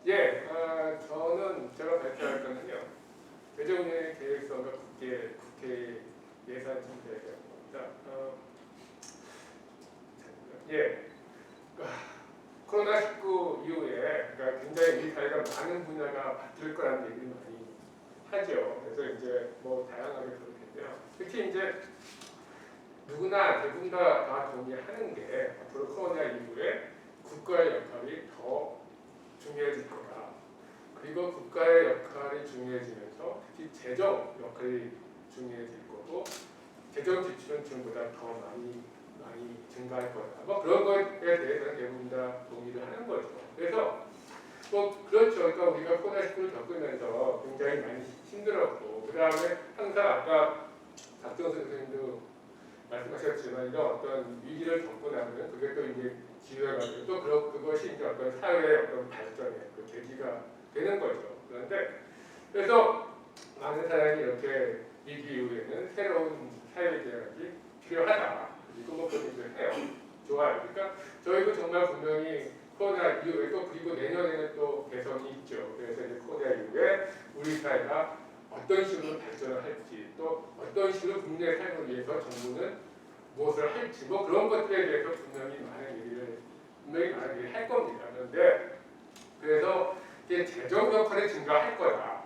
예, 저는 제가 발표할 거는요. 재정운영 계획서가 국회 예산 심사위원회입니다. 예, 코로나19 이후에 그러니까 굉장히 우리 사회가 많은 분야가 바뀔 거라는 얘기를 많이 하죠. 그래서 이제 뭐 다양하게 그럴 텐데요. 특히 이제 누구나 대부분 다 동의하는 게 앞으로 코로나 이후에 국가의 역할이 더 중요해질 거다. 그리고 국가의 역할이 중요해지면서 특히 재정 역할이 중요해질 거고 재정 지출은 지금보다 더 많이 증가할 거다. 뭐 그런 것에 대해서는 대부분 다 동의를 하는 거죠. 그래서 뭐 그렇죠. 그러니까 우리가 코로나19를 겪으면서 굉장히 많이 힘들었고 그 다음에 항상 아까 박정선 선생님도 말씀하셨지만 이런 어떤 위기를 겪고 나면 그게 또 이제 기회가 되고 또 그것이 이제 어떤 사회의 어떤 발전의 그 계기가 되는 거죠. 그래서 많은 사람이 이렇게 위기 이후에는 새로운 사회 계획이 필요하다. 그리고 뭐 그런 해요. 좋아요. 그러니까 저희도 정말 분명히 코로나 이후에도 그리고 내년에는 또 개선이 있죠. 그래서 이제 코로나 이후에 우리 사회가 어떤 식으로 발전을 할지 또 어떤 식으로 국민의 삶을 위해서 정부는 무엇을 할지 뭐 그런 것들에 대해서 분명히 많은 얘기를 할 겁니다. 그런데 그래서 이게 재정 역할이 증가할 거다.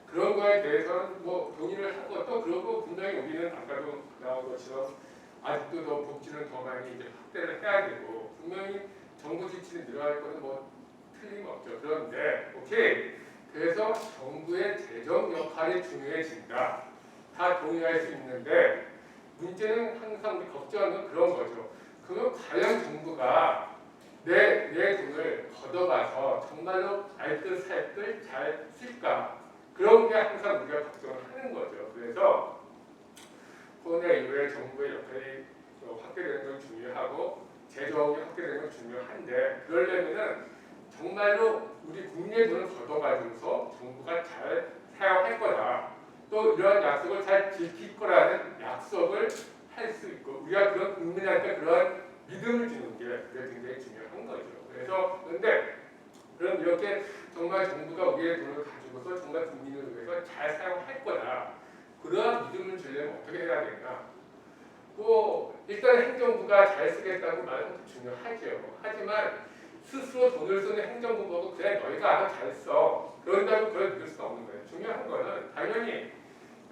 그런 거에 대해서는 뭐 동의를 하고 또 그러고 분명히 우리는 아까도 나온 것처럼 아직도 더 복지는 더 많이 이제 확대를 해야 되고 분명히 정부 지출이 늘어날 거는 뭐 틀림없죠. 그런데 오케이. 그래서 정부의 재정 역할이 중요해진다. 다 동의할 수 있는데 문제는 항상 우리 걱정하는 그런 거죠. 그러면 과연 정부가 내 돈을 걷어가서 정말로 알뜰 살뜰 잘 쓸까? 그런 게 항상 우리가 걱정을 하는 거죠. 그래서 코로나 이후에 정부의 역할이 확대되는 건 중요하고 재정이 확대되는 건 중요한데 그러려면은 정말로 우리 국민의 돈을 걷어가지고서 정부가 잘 사용할 거다. 또 이런 약속을 잘 지킬 거라는 약속을 할 수 있고 우리가 그런 국민한테 그런 믿음을 주는 게 굉장히 중요한 거죠. 그래서 그런데 그럼 이렇게 정말 정부가 우리의 돈을 가지고서 정말 국민을 위해서 잘 사용할 거다. 그러한 믿음을 주려면 어떻게 해야 되나? 뭐 일단 행정부가 잘 쓰겠다고 말하는 것도 중요하죠. 하지만 스스로 돈을 쓰는 행정부 보고 그래 너희가 알아서 잘 써. 그런다고 그걸 믿을 수 없는 거예요. 중요한 거는 당연히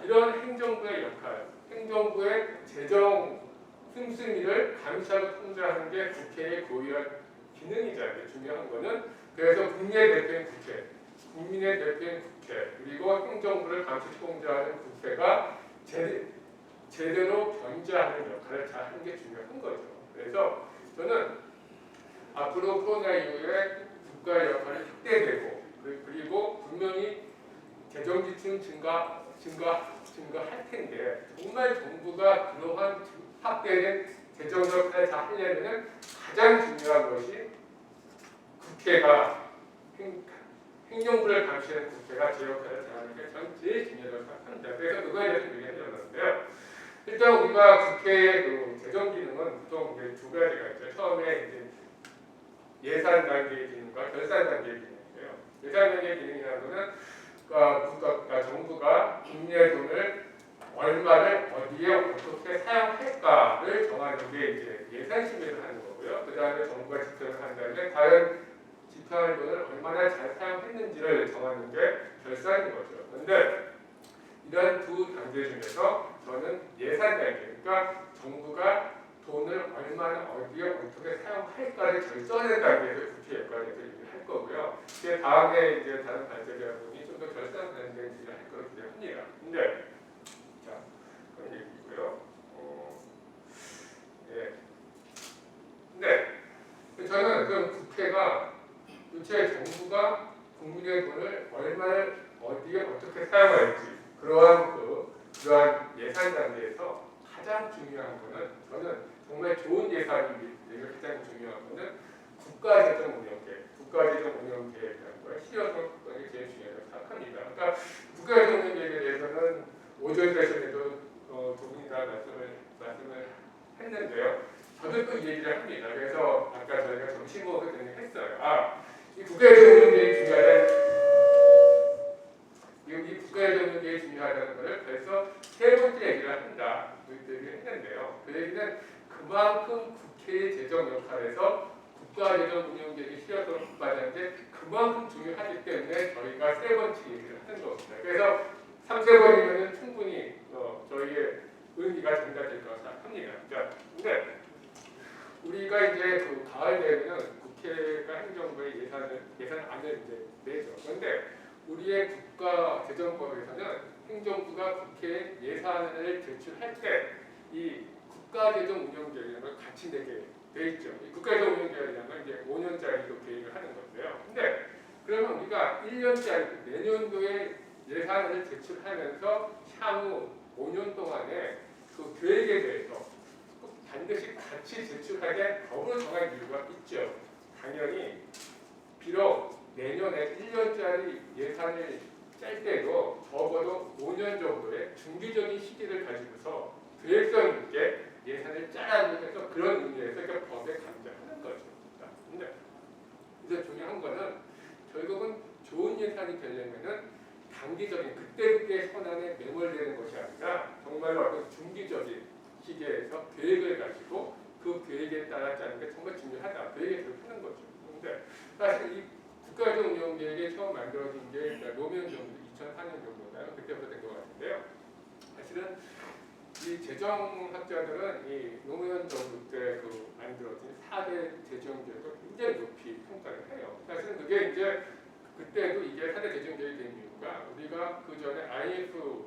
이런 행정부의 역할, 행정부의 재정 씀씀이를 감시하고 통제하는 게 국회의 고유한 기능이잖아요. 중요한 거는 그래서 국민의 대표인 국회, 국민의 대표인 국회, 그리고 행정부를 감시 통제하는 국회가 제대로 견제하는 역할을 잘 하는 게 중요한 거죠. 그래서 저는 앞으로 코로나 이후에 국가의 역할이 확대되고 그리고 분명히 재정 지출 증가할 텐데 정말 정부가 그러한 확대된 재정 역할을 잘 하려면 가장 중요한 것이 국회가 행정부를 감시하는 국회가 제 역할을 잘하는 게 전 제일 중요하다고 생각합니다. 그래서 그거에 대해서 얘기하려는데요. 일단 우리가 국회의 그 재정 기능은 보통 이제 두 가지가 있죠. 처음에 이제 예산 단계의 기능과 결산 단계의 기능인데요. 예산 단계의 기능이라는 것은 정부가 국민의 돈을 얼마를 어디에 어떻게 사용할까를 정하는 게 이제 예산 심의를 하는 거고요. 그 다음에 정부가 집행을 한 다음에 과연 집행할 돈을 얼마나 잘 사용했는지를 정하는 게 결산인 거죠. 그런데 이런 두 단계 중에서 저는 예산 단계, 그러니까 정부가 돈을 얼마나 어디에 어떻게 사용할까를 결정하는 단계에서 국회 역할을 할 거고요. 그 다음에 이제 다른 발제자분이 좀 더 결산 단계를 할 거로 기대합니다. 근데 자 그런 얘기고요. 예. 근데 저는 그럼 국회가 도대체 정부가 국민의 돈을 얼마를 어디에 어떻게 사용할지 그러한 예산 단계에서 가장 중요한 거는 저는 정말 좋은 예산이 되면 가장 중요한 거는 국가재정 운영 계획이라는 거예요. 실효성 국가가 제일 중요하다고 생각합니다. 그러니까 국가재정 운영 계획에 대해서는 오전 세션에도 두 분이나 말씀을 했는데요. 저도 또 얘기를 합니다. 그래서 아까 저희가 점심 먹을 때 했어요. 이 국가재정 운영 계획이 중요하다 그만큼 국회의 재정 역할에서 국가재정 운영계획의 실효성을 확보하는 게 그만큼 중요하기 때문에 저희가 세 번째 얘기를 하는 겁니다. 그래서 3세 번이면 충분히 저희의 의미가 전달될 거라고 생각합니다. 자, 근데 우리가 이제 그 가을 되면 국회가 행정부의 예산안을 이제 내죠. 그런데 우리의 국가재정법에서는 행정부가 국회에 예산을 제출할 때 이 국가재정운영계획이라는 걸 같이 내게 돼 있죠. 이 국가재정운영계획이라는 건 이제 5년짜리로 계획을 하는 건데요. 근데 그러면 우리가 1년짜리 내년도에 예산을 제출하면서 향후 5년 동안에 그 계획에 대해서 꼭 반드시 같이 제출하게 법을 정할 이유가 있죠. 당연히 비록 내년에 1년짜리 예산을 짤 때도 적어도 5년 정도의 중기적인 시기를 가지고서 계획성 있게 예산을 짜라고 해서 그런 의미에서 이렇게 법에 강조하는 거죠. 근데 이제 중요한 거는 결국은 좋은 예산이 되려면은 단기적인 그때그때 현안에 매몰되는 것이 아니라 정말로 어떤 중기적인 시기에서 계획을 가지고 그 계획에 따라 짜는 게 정말 중요하다. 그 얘기를 하는 거죠. 그런데 사실 이 국가재정 운영 계획이 처음 만들어진 게 노무현 정부 2004년 정도인가요? 그때부터 된 것 같은데요. 사실은 이 재정학자들은 이 노무현 정부 때 그 만들어진 4대 재정 계획을 굉장히 높이 평가를 해요. 사실은 그게 이제 그때도 이게 4대 재정 계획이 된 이유가 우리가 그 전에 IMF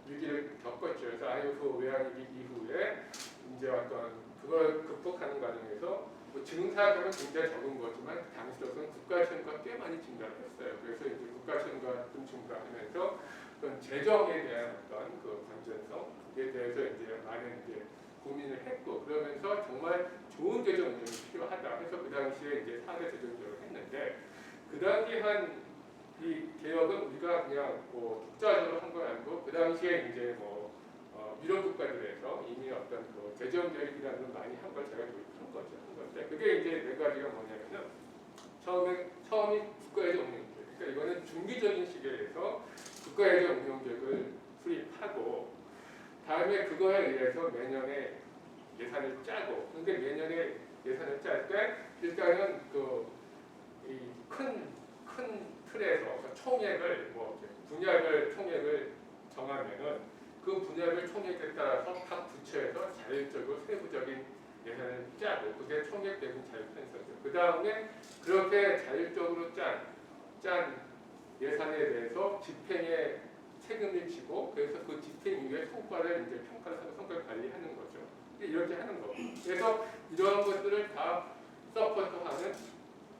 위기를 겪었죠. 그래서 IMF 외환위기 이후에 이제 어떤 그걸 극복하는 과정에서 뭐 증사금은 굉장히 적은 거지만 당시로서는 국가 채무가 꽤 많이 증가를 했어요. 그래서 이제 국가 채무가 좀 증가하면서 어떤 재정에 대한 어떤 그 건전성에 대해서 이제 많은 이제 고민을 했고 그러면서 정말 좋은 재정 운영이 필요하다. 해서 그 당시에 이제 4대 재정 개혁을 했는데 그 당시에 한 이 개혁은 우리가 그냥 뭐 독자적으로 한 건 아니고 그 당시에 이제 뭐 유럽 국가들에서 이미 어떤 그 재정 개혁이라는 걸 많이 한 걸 제가 도입한 거죠. 한 건데 그게 이제 네 가지가 뭐냐면은 처음이 국가재정 운영 계획. 그러니까 이거는 중기적인 시기에서 국가재정 운영 계획을 수립하고 다음에 그거에 의해서 매년에 예산을 짜고 근데 매년에 예산을 짤 때 일단은 그 이 큰 틀에서 그러니까 총액을 뭐 분야별 총액을 정하면은 그 분야별 총액에 따라서 각 부처에서 자율적으로 세부적인 예산을 짜고 그게 총액 대금 자율 편성이죠. 그 다음에 그렇게 자율적으로 짠 예산에 대해서 집행에 책임을 지고 그래서 그 집행 이후에 성과를 이제 평가를 하고 성과를 관리하는 거죠. 이렇게 하는 거. 그래서 이러한 것들을 다 서포트하는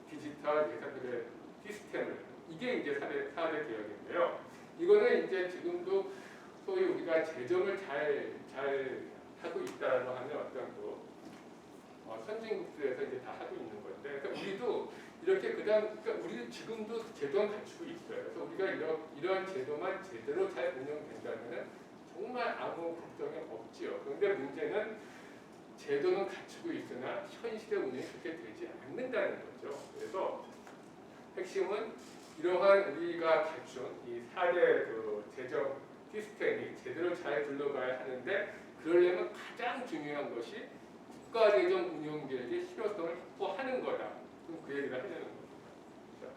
디지털 예산들의 시스템을 이게 이제 4대 개혁인데요. 이거는 이제 지금도 소위 우리가 재정을 잘 하고 있다라고 하는 어떤 그 선진국들에서 이제 다 하고 있는 건데, 그러니까 우리도 이렇게 그러니까 우리는 지금도 제도는 갖추고 있어요. 그래서 우리가 이런 제도만 제대로 잘 운영된다면은 정말 아무 걱정이 없지요. 그런데 문제는 제도는 갖추고 있으나 현실의 운영이 그렇게 되지 않는다는 거죠. 그래서 핵심은 이러한 우리가 갖춘 이 4대 그 재정 시스템이 제대로 잘 굴러가야 하는데 그러려면 가장 중요한 것이 국가재정 운영계획의 실효성을 확보하는 거다. 그 얘기를 하려는 겁니다.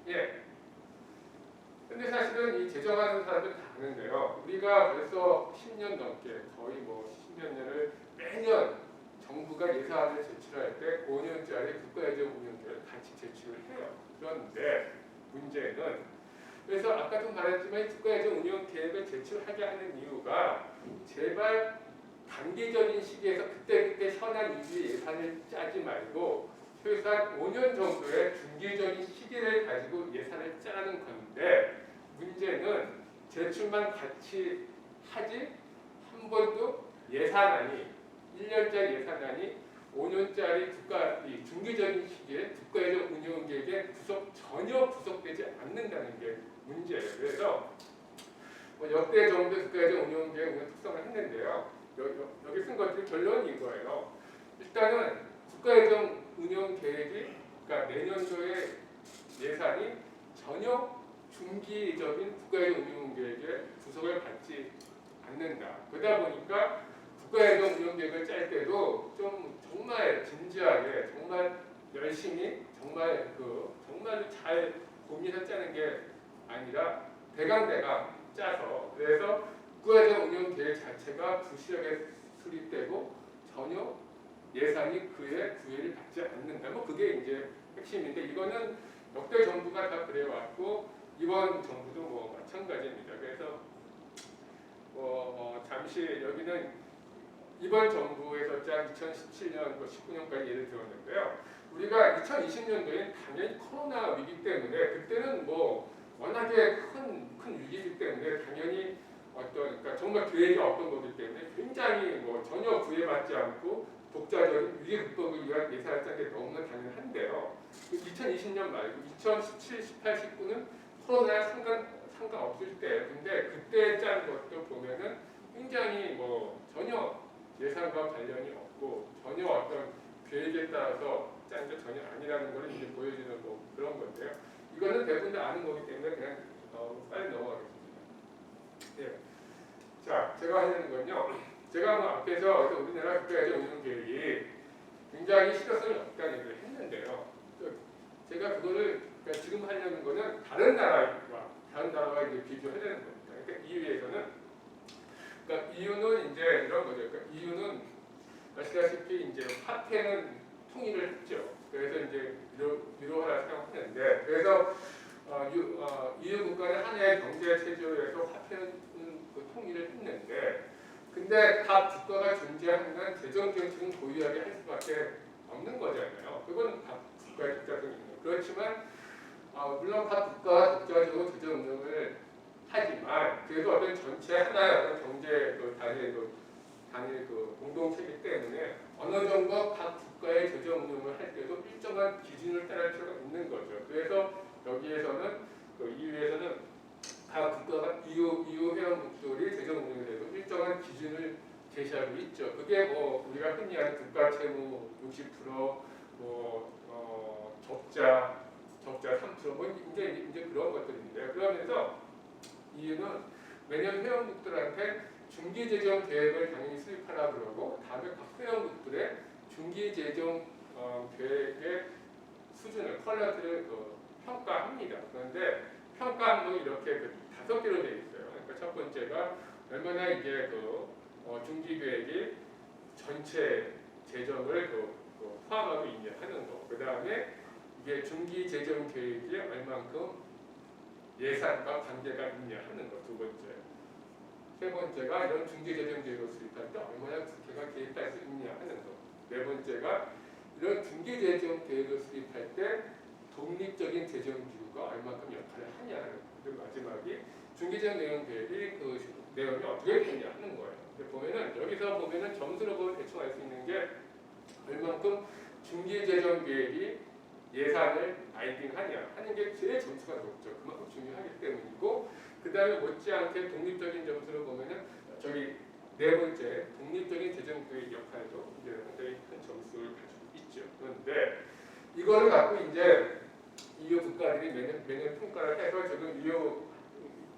예. 근데 사실은 이 재정하는 사람들 다 아는데요. 우리가 벌써 10년 넘게 거의 뭐 10몇 년을 매년 정부가 예산을 제출할 때 5년짜리 국가재정 운영계획을 같이 제출을 해요. 그런데 문제는 그래서 아까도 말했지만 국가재정 운영계획을 제출하게 하는 이유가 제발 단기적인 시기에서 그때그때 현안 위주의 예산을 짜지 말고 최소한 5년 정도의 중기적인 시기를 가지고 예산을 짜는 건데 문제는 제출만 같이 하지 한 번도 예산안이 1년짜리 예산안이 5년짜리 이 중기적인 시기에 국가재정 운영계획에 전혀 구속되지 않는다는 게 문제예요. 그래서 뭐 역대 정부의 국가재정 운영계획 특성을 했는데요. 여기 쓴 것들이 결론이 이거예요. 일단은 국가재정 운영계획이 그러니까 내년도의 예산이 전혀 중기적인 국가재정 운영계획에 구속을 받지 않는다. 그러다 보니까 국가예정 운영 계획을 짤 때도 좀 정말 진지하게, 정말 열심히, 정말 잘 고민해서 짜는 게 아니라 대강대강 짜서, 그래서 국가예정 운영 계획 자체가 부실하게 수립되고 전혀 예산이 그에 구애를 받지 않는다. 뭐 그게 이제 핵심인데, 이거는 역대 정부가 다 그래왔고 이번 정부도 뭐 마찬가지입니다. 그래서 잠시 여기는 이번 정부에서 짠 2017년, 19년까지 예를 들었는데요. 우리가 2020년도엔 당연히 코로나 위기 때문에, 그때는 뭐 워낙에 큰 위기이기 때문에 당연히 그러니까 정말 계획이 없던 거기 때문에 굉장히 뭐 전혀 구애받지 않고 독자적인 위기 극복을 위한 예산을 짠 게 너무나 당연한데요. 2020년 말고 2017, 18, 19는 코로나에 상관없을 때, 근데 그때 짠 것도 보면은 굉장히 뭐 전혀 예산과 관련이 없고 전혀 어떤 계획에 따라서 짠 게 전혀 아니라는 걸 이제 보여주는 뭐 그런 건데요. 이거는 대부분 다 아는 거기 때문에 그냥 빨리 넘어가겠습니다. 예. 자, 제가 하려는 건요. 제가 뭐 앞에서 우리나라 국가예정 운영 계획이 굉장히 실효성이 없다는 얘기를 했는데요. 제가 그거를 그러니까 지금 하려는 거는 다른 나라와 이제 비교하려는 겁니다. 그러니까 EU에서는, 그러니까 EU는 이제 이런 거죠. 그러니까 EU는 아시다시피 이제 화폐는 통일을 했죠. 그래서 이제 유로화를 사용하는데, 그래서 EU 국가는 하나의 경제 체제에서 화폐는 통일을 했는데, 근데 각 국가가 존재하는 한 재정 정책은 고유하게 할 수밖에 없는 거잖아요. 그건 각 국가의 독자성이 있는 거예요. 그렇지만 물론 각 국가가 독자적으로 재정 운영을 하지만 그래도 어떤 전체 하나의 어떤 경제 단일 공동체이기 때문에 어느 정도 각 국가의 재정 운영을 할 때도 일정한 기준을 따를 필요가 있는 거죠. 그래서 여기에서는 EU에서는 각 국가가 EU 회원국들이 재정 운영에 대해서 일정한 기준을 제시하고 있죠. 그게 뭐 우리가 흔히 아는 국가 채무 60%, 적자 3%, 뭐 이제 그런 것들인데요. 그러면서 EU는 매년 회원국들한테 중기 재정 계획을 당연히 수립하라 그러고, 다음에 각 회원국들의 중기 재정 계획의 수준을 퀄리티를 평가합니다. 그런데 평가 항목이 이렇게 5개로 되어 있어요. 그러니까 첫 번째가 얼마나 이게 중기 계획이 전체 재정을 포함하고 있냐 하는 거. 그 다음에 이게 중기 재정 계획이 얼만큼 예산과 관계가 있냐 하는 거. 두 번째. 세 번째가 이런 중기 재정 계획을 수립할 때 얼마나 국회가 개입할 수 있냐 하는 거. 네 번째가 이런 중기 재정 계획을 수립할 때 독립적인 재정 기구가 얼만큼 역할을 하냐 하는 거. 그리고 마지막이 중기재정 내용 계획이 내용이 어떻게 되냐 하는 거예요. 여기서 보면은 점수로 보면 대충 알 수 있는 게 얼만큼 중기재정 계획이 예산을 아이딩하냐 하는 게 제일 점수가 높죠. 그만큼 중요하기 때문이고, 그 다음에 못지않게 독립적인 점수로 보면은 네 번째 독립적인 재정 계획 역할도 이제 상당히 큰 점수를 가지고 있죠. 그런데 이거를 갖고 이제 EU 국가들이 매년 평가를 해서 지금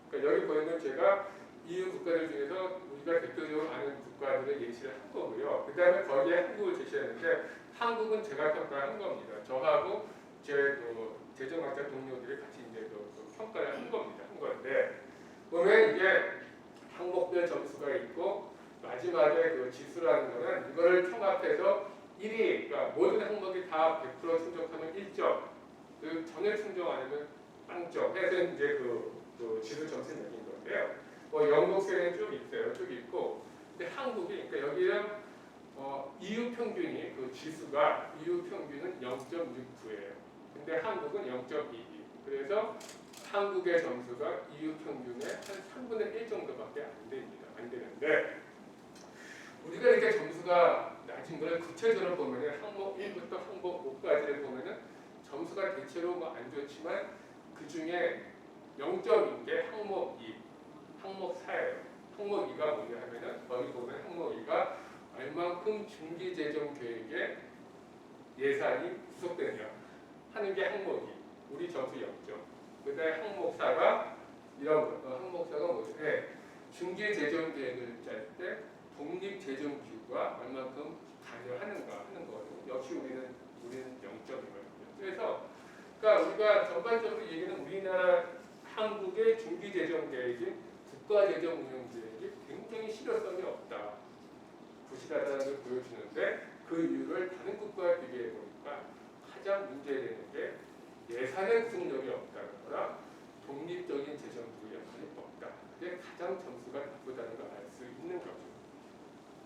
그러니까 여기 보이는 제가 EU 국가들 중에서 우리가 대표적으로 아는 국가들을 예시를 한 거고요. 그 다음에 거기에 한국을 제시했는데, 한국은 제가 평가한 겁니다. 저하고 제 재정학자 동료들이 같이 이제 평가를 한 건데, 보면 이게 항목별 점수가 있고, 마지막에 지수라는 거는 이거를 총합해서 1위, 그러니까 모든 항목이 다 100% 충족하면 1점, 그 전에 충족 아니면 빵점 해서 이제 지수 점수 매긴 건데요. 영국 세계는 쭉 있어요. 쭉 있고, 근데 한국이, 그러니까 여기는 EU 평균이 지수가 EU 평균은 0.69예요. 근데 한국은 0.22. 그래서 한국의 점수가 EU 평균의 한 3분의 1 정도밖에 안 됩니다. 안 되는데, 우리가 이렇게 점수가 낮은 걸 구체적으로 보면은 항목 1부터 항목 5까지를 보면은 점수가 대체로 안 좋지만 그 중에 0점인 게 항목 2, 항목 4예요. 항목 2가 뭐냐 하면은 거기 보면 항목 2가 얼만큼 중기재정 계획에 예산이 구속되냐 하는 게 항목 2. 우리 점수 0점. 그 다음에 항목 4가 이런 거. 항목 4가 뭐죠? 네. 중기재정 계획을 짤 때 독립재정기구가 얼만큼 관여하는가 하는 거거든요. 역시 우리는 0점이거든요. 그래서 그러니까 우리가 전반적으로 얘기는 우리나라 한국의 중기재정계획이 국가재정운영계획이 굉장히 실효성이 없다, 부실하다는 걸 보여주는데 그 이유를 다른 국가와 비교해 보니까 가장 문제되는 게 예산의 구속력이 없다는 거랑 독립적인 재정부 역할이 없다. 그게 가장 점수가 나쁘다는 걸 알 수 있는 거죠.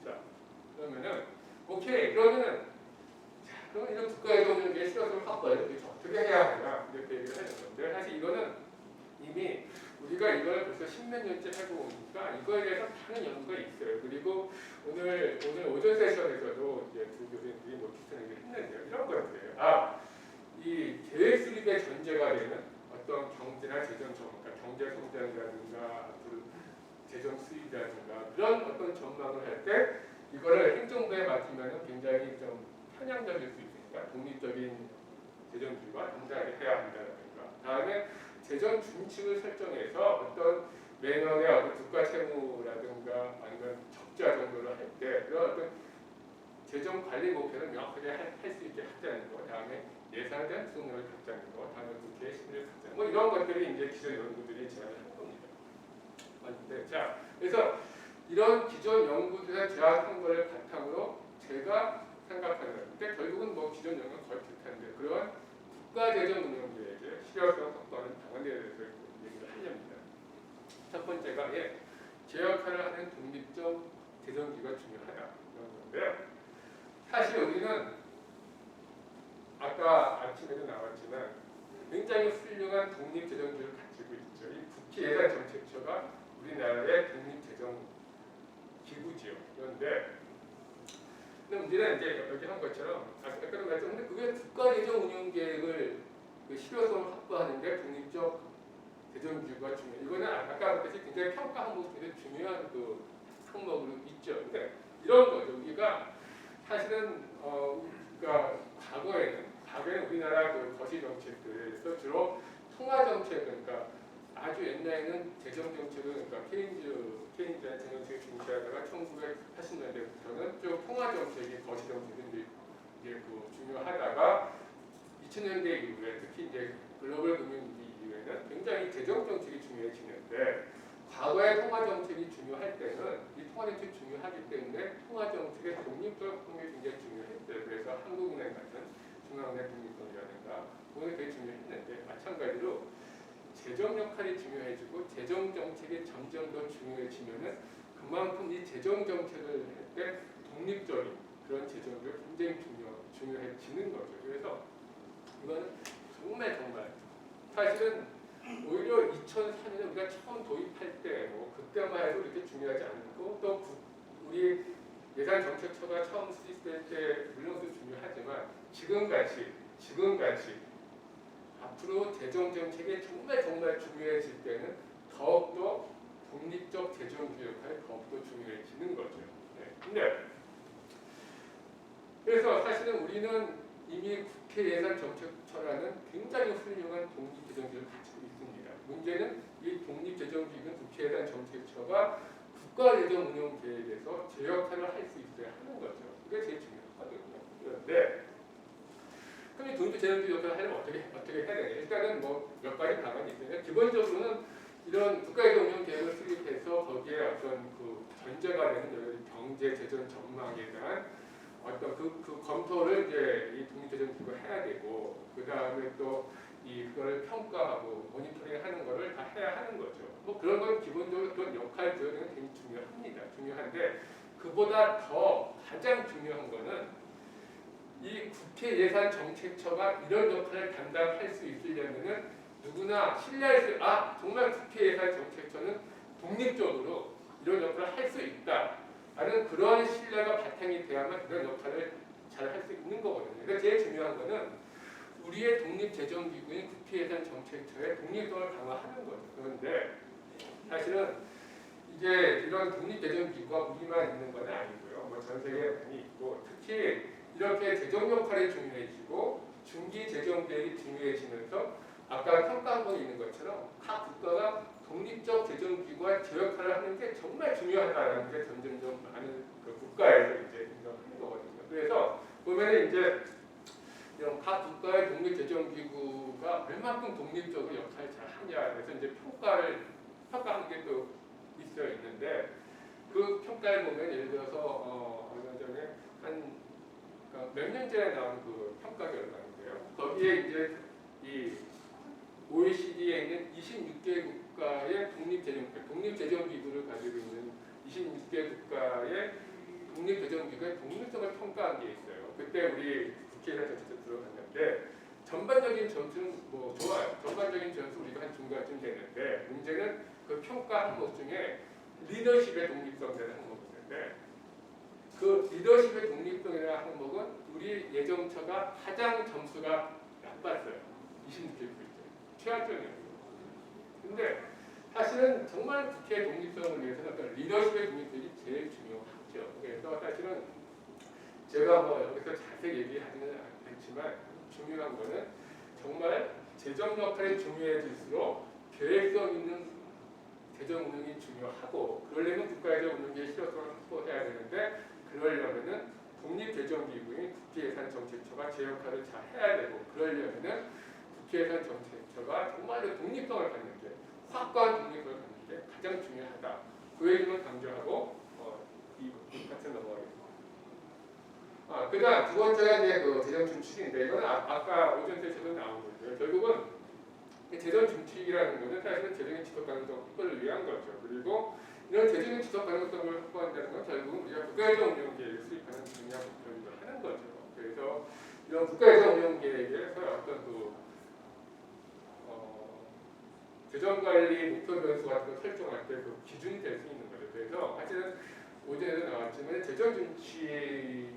자, 그러면은 오케이, 그러면은 그럼 이런 국가재정운영계획 실효성을 확보해서 어떻게 해야 하냐 이렇게 얘기를 하는 건데, 사실 이거는 이미 우리가 이걸 벌써 10몇 년째 하고 오니까 이거에 대해서 많은 연구가 있어요. 그리고 오늘 오전 세션에서도 이제 두 교수님들이 비슷한 얘기를 했는데요. 이런 거였어요. 이 계획 수립의 전제가 되는 어떤 경제나 재정 전망, 경제 성장이라든가 앞으로 재정 수입이라든가 그런 어떤 전망을 할 때 이거를 행정부에 맡기면 굉장히 좀 편향적일 수 있으니까 독립적인 재정주의와 동작을 해야 한다든가, 다음에 재정 준칙을 설정해서 어떤 매년의 어떤 국가 채무라든가 아니면 적자 정도를 할 때 그런 어떤 재정 관리 목표를 명확하게 할 수 있게 하자는 거, 다음에 예산에 대한 수능력을 갖자는 거, 다음에 국회의 심리를 갖자는 거, 이런 것들이 이제 기존 연구들이 제안을 한 겁니다. 맞는데, 자, 그래서 이런 기존 연구들의 제안한 거를 바탕으로 제가 생각하는, 근데 결국은 기존 연구는 거의 비슷한데 그런 국가재정운영계획의 실효성 확보하는 방안에 대해서 얘기를 하렵니다. 첫 번째가 제 역할을 하는 독립적 재정기가 중요하다 이런 건데요. 사실 우리는 아까 아침에도 나왔지만 굉장히 훌륭한 독립재정기를 가지고 있죠. 이 국회예산정책처가 우리나라의 독립재정기구지요. 그런데 문제는 이제 여기 한 것처럼 아까도 말했는데 그게 국가재정운영계획을 그 실효성을 확보하는데 독립적 재정기구가 중요해요. 이거는 아까 그랬듯이 굉장히 평가 항목 중에 중요한 그 항목으로 있죠. 근데 이런 거죠. 우리가 사실은 그러니까 과거에는 우리나라 그 거시 정책들에서 주로 통화 정책, 그러니까 아주 옛날에는 재정 정책을 그러니까 케인즈의 재정 정책을 중시하다가 1980년대부터는 좀 통화 정책이 거시 정책이 이제 그 중요하다가 2000년대 이후에 특히 이제 글로벌 금융위기 이후에는 굉장히 재정 정책이 중요해지는데, 과거에 통화 정책이 중요할 때는 이 통화 정책이 중요하기 때문에 통화 정책의 독립적 funk이 굉장히 중요했어요. 그래서 한국은행 같은 중앙은행 독립성이라든가 그게 되게 중요했는데, 마찬가지로 재정 역할이 중요해지고 재정 정책이 점점 더 중요해지면은 그만큼 이 재정 정책을 할 때 독립적인 그런 재정이 굉장히 중요해지는 거죠. 그래서 이거는 정말 사실은 오히려 2004년에 우리가 처음 도입할 때 그때만 해도 이렇게 중요하지 않고, 또 우리 예산정책처가 처음 수립될 때 물론도 중요하지만 지금같이 앞으로 재정정책이 정말 중요해질 때는 더욱더 독립적 재정규 역할이 더욱더 중요해지는 거죠. 근데 그래서 사실은 우리는 이미 국회예산정책처라는 굉장히 훌륭한 독립재정기를 가지고 있습니다. 문제는 이 독립재정기구는 국회예산정책처가 국가재정운영계획에서 제 역할을 할 수 있어야 하는 거죠. 그게 제일 중요하거든요. 그런데 그럼 이 독립재정기구 역할을 하려면 어떻게 해야 되냐? 일단은 몇 가지 방안이 있습니다. 기본적으로는 이런 국가재정운영계획을 수립해서 거기에 어떤 그 전제가 되는 여러 가지 경제 재정 전망에 대한 어떤 그 검토를 이제 이 독립재정기구가 해야 되고, 그 다음에 또 그거를 평가하고 모니터링하는 거를 다 해야 하는 거죠. 그런 건 기본적으로 그런 역할 부여는 굉장히 중요합니다. 중요한데 그보다 더 가장 중요한 거는 이 국회예산정책처가 이런 역할을 담당할 수 있으려면은 누구나 신뢰할 수, 정말 국회예산정책처는 독립적으로 이런 역할을 할 수 있다 라는 그런 신뢰가 바탕이 돼야만 그런 역할을 잘 할 수 있는 거거든요. 그러니까 제일 중요한 거는 우리의 독립재정기구인 국회예산정책처의 독립성을 강화하는 거죠. 그런데 사실은 이제 이런 독립재정기구가 우리만 있는 건 아니고요. 전 세계에 많이 있고, 특히 이렇게 재정 역할이 중요해지고 중기 재정 계획이 중요해지면서 아까 평가 항목이 있는 것처럼 각 국가가 독립적 재정기구와 제 역할을 하는 게 정말 중요하다는 게 점점점 많은 그 국가에서 이제 인정하는 거거든요. 그래서 보면은 이제 이런 각 국가의 독립재정기구가 얼마큼 독립적으로 역할을 잘 하냐, 그래서 이제 평가하는 게 또 있어요. 있는데 그 평가를 보면 예를 들어서 얼마 전에 몇 년 전에 나온 그 평가 결과인데요. 거기에 이제 이 OECD에 있는 26개 국가의 독립재정기구를 가지고 있는 26개 국가의 독립재정기구의 독립성을 평가한 게 있어요. 그때 우리 국회에서 전체 들어갔는데 전반적인 점수는 뭐 좋아요. 전반적인 점수 우리가 한 중간쯤 됐는데 문제는 그 평가 항목 중에 리더십의 독립성이라는 항목이 있는데 그 리더십의 독립성이라는 항목은 우리 예정처가 가장 점수가 나빴어요. 26개 최하점이에요. 근데 사실은 정말 국회의 독립성을 위해서는 어떤 리더십의 독립성이 제일 중요하죠. 그래서 사실은 제가 뭐 여기서 자세히 얘기하지는 않지만 중요한 거는 정말 재정 역할이 중요해질수록 계획성 있는 재정 운영이 중요하고 그러려면 국가재정 운영의 실효성을 확보해야 되는데 그러려면은 독립재정기구인 국제예산정책처가 제 역할을 잘 해야 되고 그러려면은 국제예산정책처가 정말로 독립성을 갖는 게 확고한 독립성을 갖는 게 가장 중요하다. 그 얘기만 강조하고 이 파트 넘어가겠습니다. 그다음 두 번째가 이제 그 재정 준칙인데 이거는 아까 오전 세션에 나온 거고요. 결국은 재정 준칙이라는 것은 사실은 재정의 지속 가능성 확보를 위한 거죠. 그리고 이런 재정의 지속 가능성을 확보한다는 건 결국은 우리가 국가재정 운영 계획을 수립하는 중요한 목표이기도 하는 거죠. 그래서 이런 국가재정 운영 계획에서 어떤 그 재정관리 목표 변수 같은 거 설정할 때 그 기준이 될 수 있는 거죠. 그래서 사실은 오전에도 나왔지만 재정 준칙을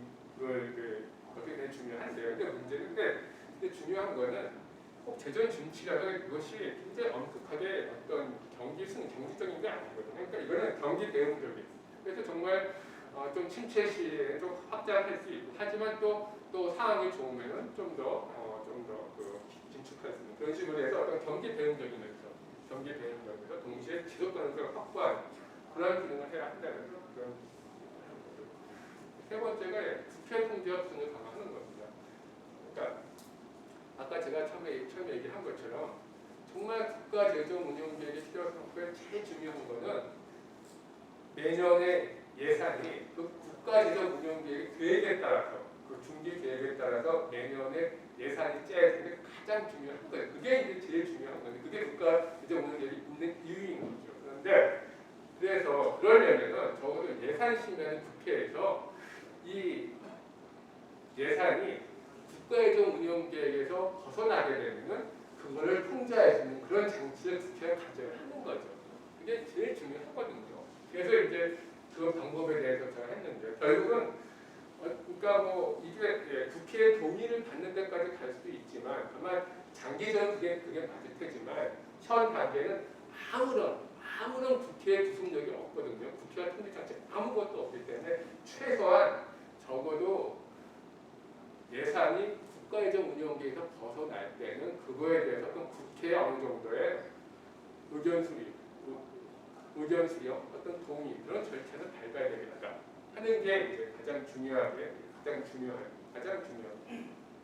어떻게 되면 중요한데요. 근데 문제는 근데 중요한 거는 꼭 재정 준칙이라도 그것이 굉장히 엄격하게 어떤 경지적인 게 아니거든요. 그러니까 이거는 경기 대응적인. 그래서 정말 좀 침체 시에 좀 확장할 수 있고 하지만 또 상황이 좋으면은 좀 더 긴축할 수 있는 그런 식으로 해서 어떤 경기 대응적이면서 동시에 지속 가능성을 확보한 그런 기능을 해야 한다는 그런. 세 번째가 국회 통제 혁신을 강화하는 겁니다. 그러니까 아까 제가 처음에 얘기한 것처럼 정말 국가 재정 운영 계획의 필요성에 제일 중요한 거는 매년의 예산이 그 국가 재정 운영 계획에 따라서 그 중기 계획에 따라서 매년의 예산이 짜여지는 게 가장 중요한 거예요. 그게 이제 제일 중요한 건데 그게 국가 재정 운영 계획이 있는 이유인 거죠. 그런데 그래서 그러려면은 적어도 예산 심의하는 국회에서 이 예산이 국가재정 운영 계획에서 벗어나게 되면은 그거를 통제해주는 그런 장치를 국회가 가져야 하는 거죠. 그게 제일 중요하거든요. 그래서 이제 그 방법에 대해서 제가 했는데 결국은 그러니까 뭐 이게 국회의 동의를 받는 데까지 갈 수도 있지만 아마 장기적으로 그게 맞을 테지만 현 단계는 아무런 국회의 구속력이 없거든요. 국회가 통제 장치 아무것도 없기 때문에 최소한 적어도 예산이 국가재정 운영 계획에서 벗어날 때는 그거에 대해서 어떤 국회의 어느 정도의 의견 수렴, 어떤 동의 그런 절차를 밟아야 되겠다 하는 게 이제 가장 중요한.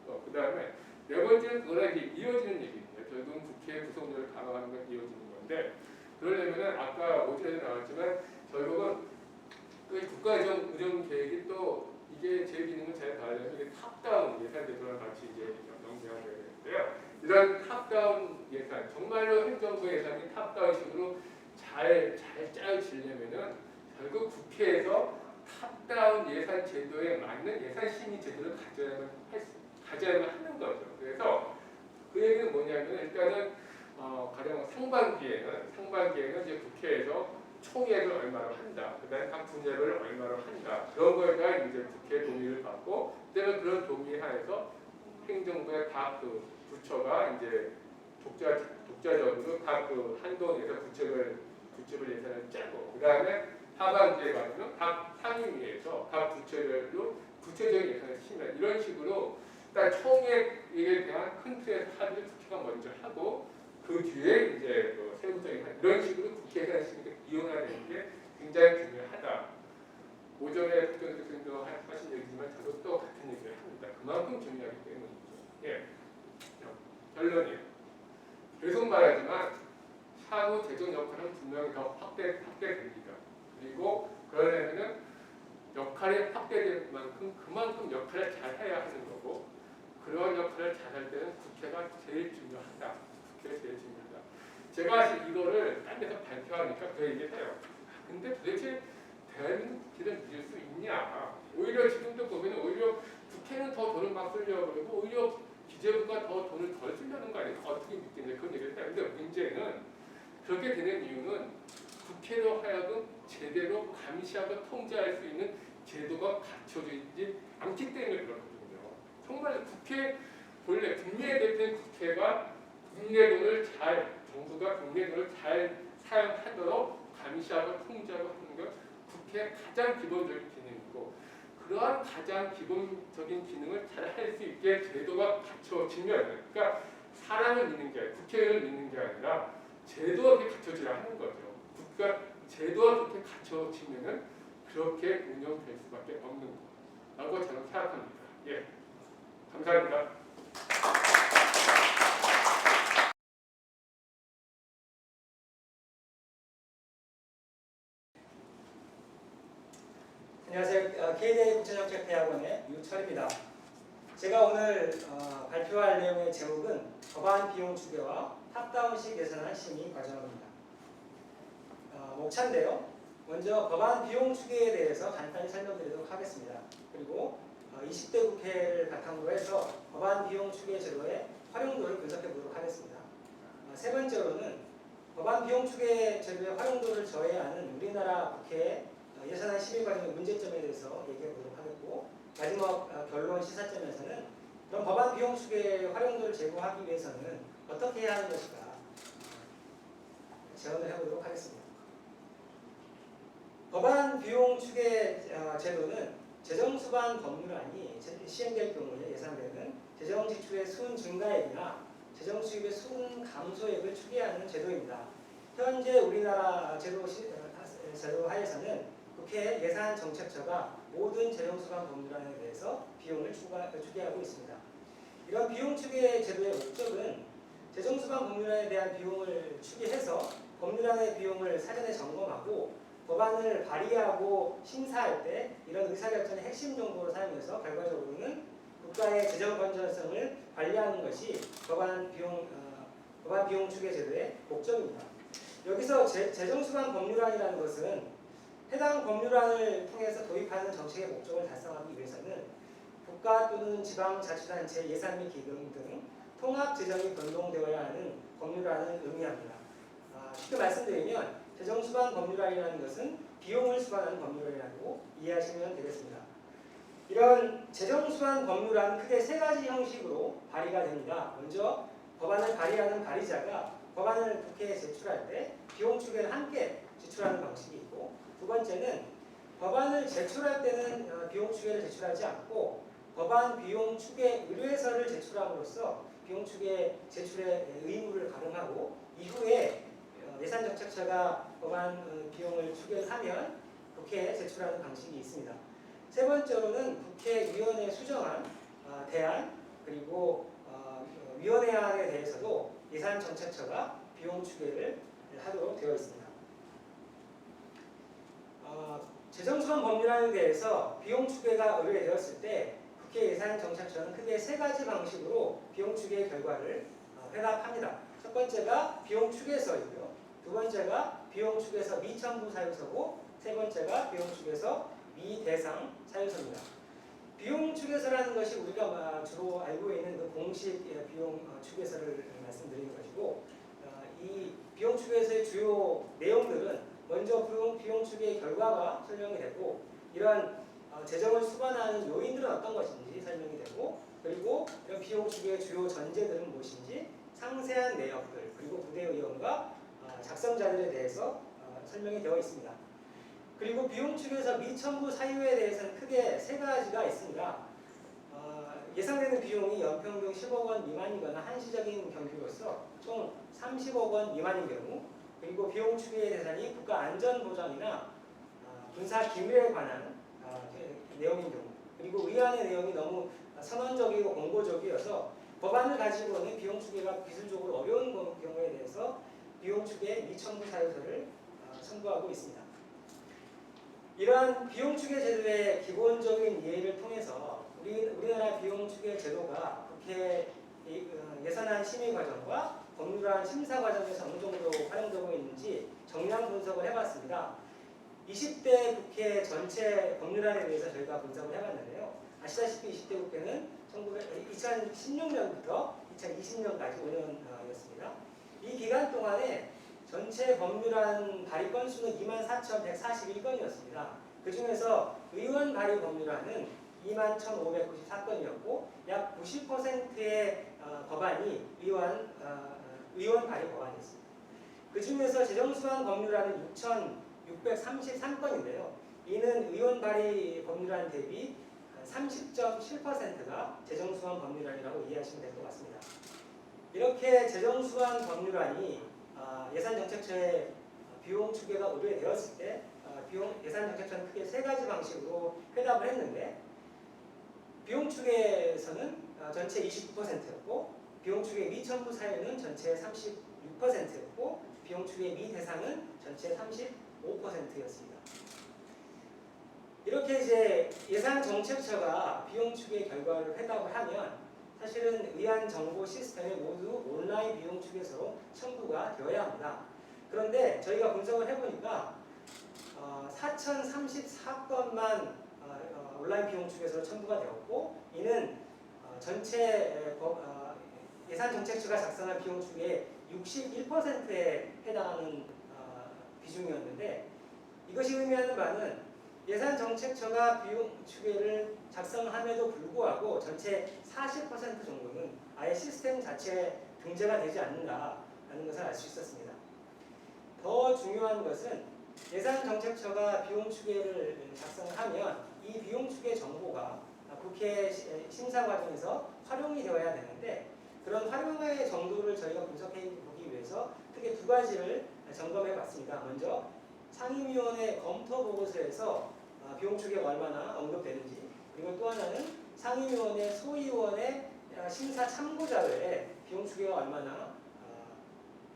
그 다음에 네 번째는 그거랑 이어지는 얘기입니다. 결국은 국회의 구속력을 강화하는 건 이어지는 건데 그러려면은 아까 오전에 나왔지만 결국은 그 국가재정 운영 계획이 또 이게 제 기능을 잘 봐야되면 이게 탑다운 예산 제도랑 같이 이제 연계해야 되는데요. 이런 탑다운 예산, 정말로 행정부 예산이 탑다운식으로 잘 짜여지려면은 결국 국회에서 탑다운 예산 제도에 맞는 예산 심의 제도를 가져야만 하는 거죠. 그래서 그 얘기는 뭐냐면 일단은 가령 상반기에는 이제 국회에서 총액을 얼마로 한다. 그다음에 각 분야별을 얼마로 한다. 그런 거에다 이제 국회 동의를 받고 그다음에 그런 동의 하에서 행정부의 각 그 부처가 이제 독자적으로 각 그 한도 내에서 부처별 예산을 짜고 그다음에 하반기에 가면 각 상임위에서 각 부처별로 구체적인 예산을 심의 이런 식으로 일단 총액에 대한 큰 틀에서 합의를 국회가 먼저 하고 그 뒤에 이제 뭐 세부적인 이런 식으로 국회에서 이용해야 되는 게 굉장히 중요하다. 오전에 국정 교수님도 하신 얘기지만 저도 또 같은 얘기를 합니다. 그만큼 중요하기 때문이죠. 예. 결론이에요. 계속 말하지만 향후 대전 역할은 분명히 더 확대됩니다. 그리고 그러려면 역할이 확대될 만큼 그만큼 역할을 잘 해야 하는 거고 그런 역할을 잘할 때는 국회가 제일 중요하다. 국회가 제일 중요하다. 제가 사실 이거를 딴 데서 발표하니까 그 얘기를 해요. 근데 도대체 대한민국을 믿을 수 있냐? 오히려 지금도 보면 오히려 국회는 더 돈을 막 쓰려고 그러고 오히려 기재부가 더 돈을 덜 쓰려는 거 아니에요? 어떻게 믿겠냐 그런 얘기를 해요. 근데 문제는 그렇게 되는 이유는 국회로 하여금 제대로 감시하고 통제할 수 있는 제도가 갖춰지지 않기 때문에 그렇거든요. 정말 국회 본래 국민의 대표인 국회가 국내 돈을 정부가 국내 돈을 잘 사용하도록 감시하고 통제하고 하는 건 국회의 가장 기본적인 기능이고 그러한 가장 기본적인 기능을 잘 할 수 있게 제도가 갖춰지면 그러니까 사람을 믿는 게 아니라 국회의원을 믿는 게 아니라 제도가 그렇게 갖춰져야 하는 거죠. 그러니까 제도가 그렇게 갖춰지면은 그렇게 운영될 수밖에 없는 거라고 저는 생각합니다. 예, 감사합니다. 안녕하세요. KDA 국제정책대학원의 유철입니다. 제가 오늘 발표할 내용의 제목은 법안 비용 추계와 탑다운식 예산안 심의 과정입니다. 목차인데요. 먼저 법안 비용 추계에 대해서 간단히 설명드리도록 하겠습니다. 그리고 20대 국회를 바탕으로 해서 법안 비용 추계 제도의 활용도를 분석해 보도록 하겠습니다. 세 번째로는 법안 비용 추계 제도의 활용도를 저해하는 우리나라 국회의 예산안 심의 과정의 문제점에 대해서 얘기해 보도록 하겠고 마지막 결론 시사점에서는 그럼 법안 비용 추계의 활용도를 제고하기 위해서는 어떻게 해야 하는 것인가 제언을 해보도록 하겠습니다. 법안 비용 추계 제도는 재정수반 법률안이 시행될 경우에 예상되는 재정 지출의 순 증가액이나 재정 수입의 순 감소액을 추계하는 제도입니다. 현재 우리나라 제도 하에서는 국회 예산정책처가 모든 재정수반 법률안에 대해서 비용을 추계하고 있습니다. 이런 비용 추계 제도의 목적은 재정수반 법률안에 대한 비용을 추계해서 법률안의 비용을 사전에 점검하고 법안을 발의하고 심사할 때 이런 의사결정의 핵심 정보를 사용해서 결과적으로는 국가의 재정 건전성을 관리하는 것이 법안 비용 추계 제도의 목적입니다. 여기서 재정수반 법률안이라는 것은 해당 법률안을 통해서 도입하는 정책의 목적을 달성하기 위해서는 국가 또는 지방자치단체 예산 및 기금 등 통합 재정이 변동되어야 하는 법률안을 의미합니다. 쉽게 말씀드리면 재정수반 법률안이라는 것은 비용을 수반하는 법률안이라고 이해하시면 되겠습니다. 이런 재정수반 법률안은 크게 세 가지 형식으로 발의가 됩니다. 먼저 법안을 발의하는 발의자가 법안을 국회에 제출할 때 비용 추계를 함께 지출하는 방식이 있고 두 번째는 법안을 제출할 때는 비용 추계를 제출하지 않고 법안 비용 추계 의뢰서를 제출함으로써 비용 추계 제출의 의무를 가름하고 이후에 예산정책처가 법안 비용을 추계하면 국회에 제출하는 방식이 있습니다. 세 번째로는 국회위원회 수정안, 대안 그리고 위원회안에 대해서도 예산정책처가 비용 추계를 하도록 되어 있습니다. 재정수반 법률안에 대해서 비용 추계가 의뢰되었을 때 국회 예산정책처는 크게 세 가지 방식으로 비용 추계의 결과를 회납합니다. 첫 번째가 비용 추계서이고요. 두 번째가 비용 추계서 미첨부 사유서고 세 번째가 비용 추계서 미대상 사유서입니다. 비용 추계서라는 것이 우리가 주로 알고 있는 그 공식 비용 추계서를 말씀드리는 것이고 이 비용 추계서의 주요 내용들은 먼저 비용 추계의 결과가 설명이 되고 이런 재정을 수반하는 요인들은 어떤 것인지 설명이 되고 그리고 이런 비용 추계의 주요 전제들은 무엇인지 상세한 내역들 그리고 부대의원과 작성자들에 대해서 설명이 되어 있습니다. 그리고 비용 추계서 미첨부 사유에 대해서는 크게 세 가지가 있습니다. 예상되는 비용이 연평균 10억 원 미만이거나 한시적인 경비로서 총 30억 원 미만인 경우, 그리고 비용 추계 대상이 국가 안전 보장이나 군사 기밀에 관한 내용인 경우, 그리고 의안의 내용이 너무 선언적이고 공고적이어서 법안을 가지고는 비용 추계가 기술적으로 어려운 경우에 대해서 비용 추계 미청구 사유서를 첨부하고 있습니다. 이러한 비용 추계 제도의 기본적인 이해를 통해서 우리나라 비용 추계 제도가 국회 예산안 심의 과정과 법률안 심사 과정에서 어느 정도 활용되고 있는지 정량 분석을 해봤습니다. 20대 국회 전체 법률안에 대해서 저희가 분석을 해봤는데요. 아시다시피 20대 국회는 2016년부터 2020년까지 5년이었습니다. 이 기간 동안에 전체 법률안 발의 건수는 24,141건이었습니다. 그 중에서 의원 발의 법률안은 21,594건이었고 약 90%의 법안이 의원 발의 법안이었습니다. 그 중에서 재정수완 법률안은 6,633건인데요. 이는 의원 발의 법률안 대비 30.7%가 재정수완 법률안이라고 이해하시면 될 것 같습니다. 이렇게 재정수완 법률안이 예산정책처의 비용 추계가 의뢰되었을 때 예산정책처는 크게 세 가지 방식으로 회답을 했는데, 비용 추계에서는 전체 29%였고 비용 추계 미청구 사유는 전체 36%였고 비용 추계 미대상은 전체 35%였습니다. 이렇게 이제 예산정책처가 비용 추계 결과를 회답을 하면 사실은 의안 정보 시스템에 모두 온라인 비용 추계서로 첨부가 되어야 합니다. 그런데 저희가 분석을 해보니까 4,034건만 온라인 비용 추계서로 첨부가 되었고, 이는 전체 예산정책처가 작성한 비용 추계의 61%에 해당하는 비중이었는데, 이것이 의미하는 바는 예산정책처가 비용 추계를 작성함에도 불구하고 전체 40% 정도는 아예 시스템 자체에 등재가 되지 않는다라는 것을 알 수 있었습니다. 더 중요한 것은 예산정책처가 비용 추계를 작성하면 이 비용 추계 정보가 국회 심사 과정에서 활용이 되어야 되는데, 그런 활용의 정도를 저희가 분석해 보기 위해서 크게 두 가지를 점검해 봤습니다. 먼저 상임위원회 검토 보고서에서 비용 추계가 얼마나 언급되는지, 그리고 또 하나는 상임위원회 소위원회 심사 참고 자료에 비용 추계가 얼마나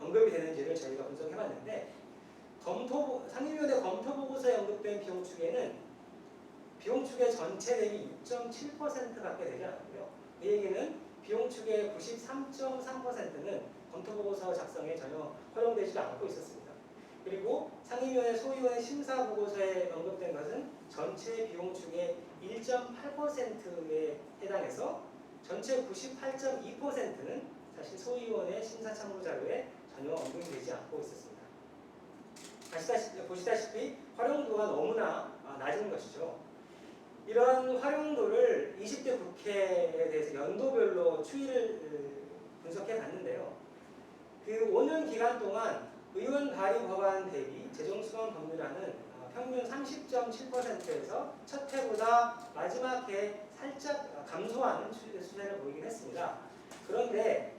언급이 되는지를 저희가 분석해 봤는데, 상임위원회 검토 보고서에 언급된 비용 추계는 비용 추계 전체 대비 6.7%밖에 되지 않았고요. 이 얘기는 비용 추계 93.3%는 검토 보고서 작성에 전혀 활용되지 않고 있었습니다. 그리고 상임위원회 소위원회 심사 보고서에 언급된 것은 전체 비용 추계 1.8%에 해당해서 전체 98.2%는 사실 소위원회 심사 참고 자료에 전혀 언급이 되지 않고 있었습니다. 보시다시피 활용도가 너무나 낮은 것이죠. 이런 활용도를 20대 국회에 대해서 연도별로 추이를 분석해 봤는데요. 그 5년 기간 동안 의원 발의 법안 대비 재정수완 법률안은 평균 30.7%에서 첫 해보다 마지막 해에 살짝 감소하는 추세를 보이긴 했습니다. 그런데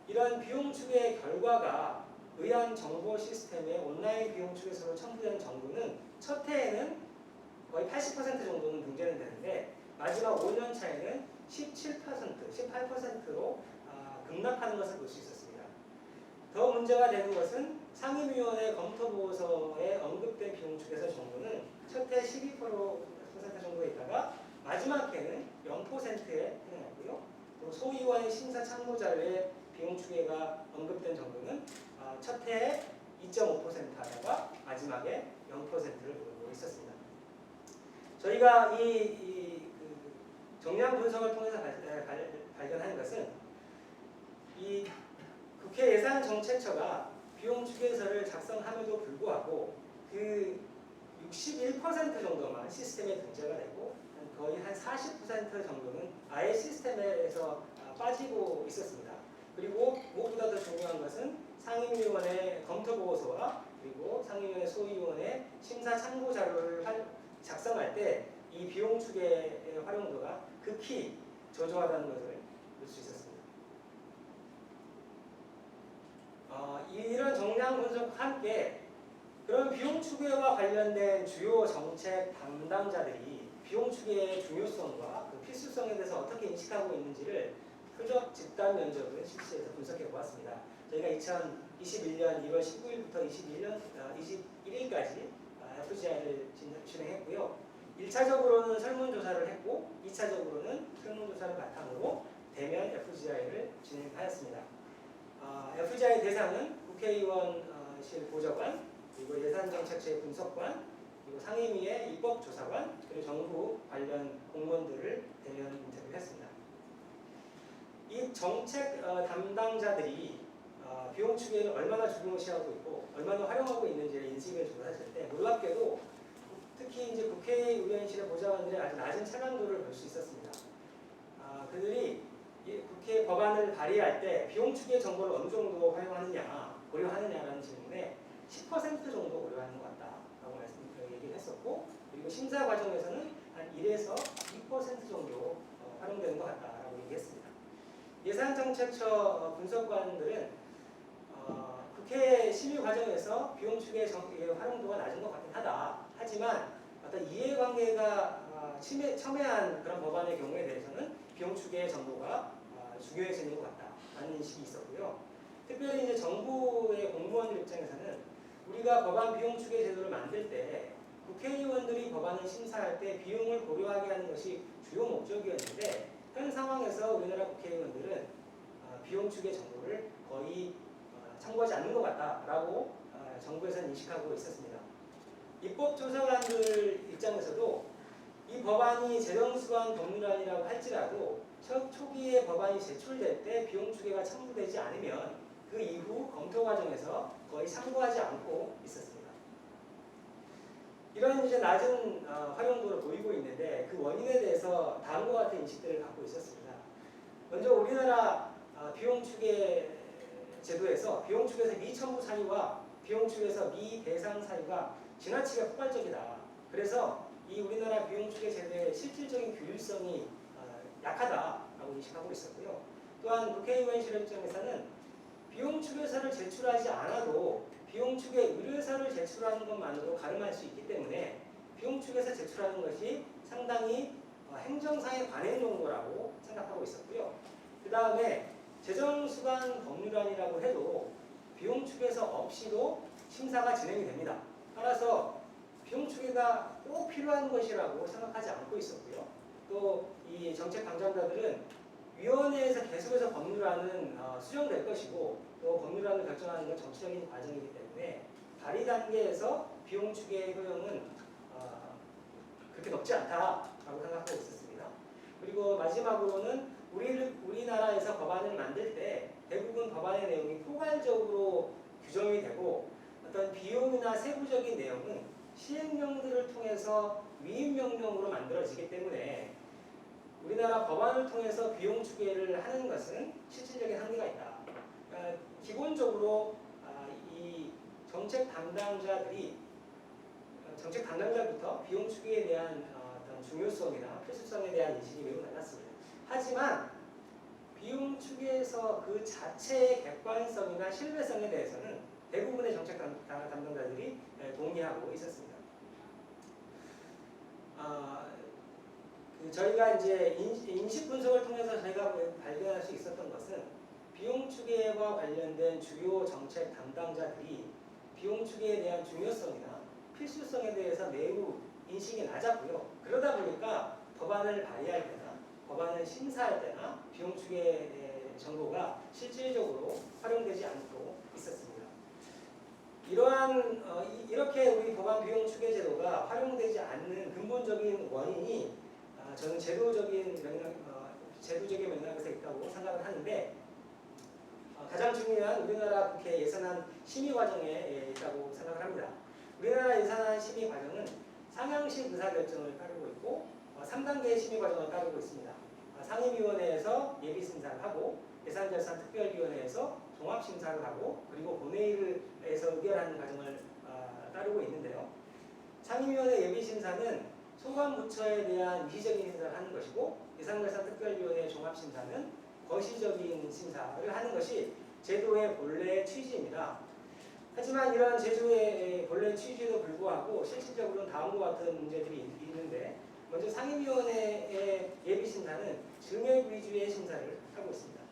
이런 비용 추계 결과가 의안 정보 시스템의 온라인 비용 추계서로 첨부된 정도는 첫 해에는 거의 80% 정도는 등재는 되는데, 마지막 5년 차에는 17%, 18%로 급락하는 것을 볼 수 있었습니다. 더 문제가 되는 것은 상임위원회 검토 보고서에 언급된 비용 추계서 정도는 첫 해 12% 정도에 있다가 마지막 해는 0%에 해당하고요. 또 소위원회 심사 참고 자료에 비용 추계가 언급된 정도는 첫 해에 2.5% 하다가 마지막에 0%를 보이고 있었습니다. 저희가 이 정량 분석을 통해서 발견한 것은 이 국회 예산정책처가 비용 추계서를 작성함에도 불구하고 그 61% 정도만 시스템에 등재가 되고 거의 한 40% 정도는 아예 시스템에서 빠지고 있었습니다. 그리고 무엇보다 더 중요한 것은 상임위원회 검토 보고서와 그리고 상임위원회 소위원회 심사 참고 자료를 작성할 때 이 비용 추계의 활용도가 극히 저조하다는 것을 볼 수 있었습니다. 이런 정량 분석과 함께 그런 비용 추계와 관련된 주요 정책 담당자들이 비용 추계의 중요성과 그 필수성에 대해서 어떻게 인식하고 있는지를 표적 집단 면접을 실시해서 분석해 보았습니다. 저희가 2021년 1월 19일부터 21일까지 FGI를 진행했고요. 1차적으로는 설문조사를 했고 2차적으로는 설문조사를 바탕으로 대면 FGI를 진행하였습니다. FGI 대상은 국회의원실 보좌관, 그리고 예산정책처의 분석관, 그리고 상임위의 입법조사관, 그리고 정부 관련 공무원들을 대면 인터뷰했습니다. 이 정책 담당자들이 비용 추계를 얼마나 중요시하고 있고 얼마나 활용하고 있는지를 인식을 조사했을 때 놀랍게도 특히 이제 국회의원실의 보좌관들의 아주 낮은 체감도를 볼 수 있었습니다. 그들이 국회 법안을 발의할 때 비용 추계 정보를 어느 정도 활용하느냐, 고려하느냐라는 질문에 10% 정도 고려하는 것 같다라고 얘기를 했었고, 그리고 심사 과정에서는 한 1에서 2% 정도 활용되는 것 같다라고 얘기했습니다. 예산정책처 분석관들은 국회 심의 과정에서 비용 추계 활용도가 낮은 것 같긴 하다. 하지만 어떤 이해관계가 첨예한 그런 법안의 경우에 대해서는 비용 추계 정보가 중요해지는 것 같다라는 인식이 있었고요. 특별히 이제 정부의 공무원들 입장에서는 우리가 법안 비용 추계 제도를 만들 때 국회의원들이 법안을 심사할 때 비용을 고려하게 하는 것이 주요 목적이었는데 현 상황에서 우리나라 국회의원들은 비용 추계 정보를 거의 참고하지 않는 것 같다라고 정부에서는 인식하고 있었습니다. 입법조사관들 입장에서도 이 법안이 재정수반 법률안이라고 할지라도 초기에 법안이 제출될 때 비용 추계가 첨부되지 않으면 그 이후 검토 과정에서 거의 참고하지 않고 있었습니다. 이런 이제 낮은 활용도를 보이고 있는데 그 원인에 대해서 다음과 같은 인식들을 갖고 있었습니다. 먼저 우리나라 비용 추계 제도에서 비용 추계에서 미첨부 사유와 비용 추계에서 미대상 사유가 지나치게 폭발적이다. 그래서 이 우리나라 비용 추계 제도의 실질적인 규율성이 약하다라고 인식하고 있었고요. 또한 국회의원실 입장에서는 비용 추계서를 제출하지 않아도 비용 추계 의뢰서를 제출하는 것만으로 가름할 수 있기 때문에 비용 추계서 제출하는 것이 상당히 행정상의 관행 정도라고 생각하고 있었고요. 그 다음에 재정수반 법률안이라고 해도 비용 추계서 없이도 심사가 진행이 됩니다. 따라서 비용 추계가 꼭 필요한 것이라고 생각하지 않고 있었고요. 또 이 정책 담당자들은 위원회에서 계속해서 법률안은 수정될 것이고 또 법률안을 결정하는 건 정치적인 과정이기 때문에 발의 단계에서 비용 추계의 효용은 그렇게 높지 않다라고 생각하고 있었습니다. 그리고 마지막으로는 우리나라에서 법안을 만들 때 대부분 법안의 내용이 포괄적으로 규정이 되고 어떤 비용이나 세부적인 내용은 시행령들을 통해서 위임명령으로 만들어지기 때문에 우리나라 법안을 통해서 비용 추계를 하는 것은 실질적인 한계가 있다. 그러니까 기본적으로 이 정책 담당자부터 비용 추계에 대한 어떤 중요성이나 필수성에 대한 인식이 매우 낮았습니다. 하지만 비용 추계에서 그 자체의 객관성이나 신뢰성에 대해서는 대부분의 정책 담당자들이 동의하고 있었습니다. 저희가 이제 인식 분석을 통해서 저희가 발견할 수 있었던 것은 비용 추계와 관련된 주요 정책 담당자들이 비용 추계에 대한 중요성이나 필수성에 대해서 매우 인식이 낮았고요. 그러다 보니까 법안을 발의할 때나 법안을 심사할 때나 비용 추계 정보가 실질적으로 활용되지 않고 있었습니다. 이렇게 우리 법안 비용 추계 제도가 활용되지 않는 근본적인 원인이 저는 제도적인 맥락에서 있다고 생각을 하는데 가장 중요한 우리나라 국회 예산안 심의 과정에 있다고 생각을 합니다. 우리나라 예산안 심의 과정은 상향식 의사결정을 따르고 있고 3단계의 심의 과정을 따르고 있습니다. 상임위원회에서 예비심사를 하고 예산결산특별위원회에서 종합심사를 하고 그리고 본회의에서 의결하는 과정을 따르고 있는데요. 상임위원회 예비심사는 소관부처에 대한 이시적인 심사를 하는 것이고 예산결산특별위원회 종합심사는 거시적인 심사를 하는 것이 제도의 본래 취지입니다. 하지만 이런 제도의 본래 취지에도 불구하고 실질적으로는 다음과 같은 문제들이 있는데, 먼저 상임위원회의 예비심사는 증액 위주의 심사를 하고 있습니다.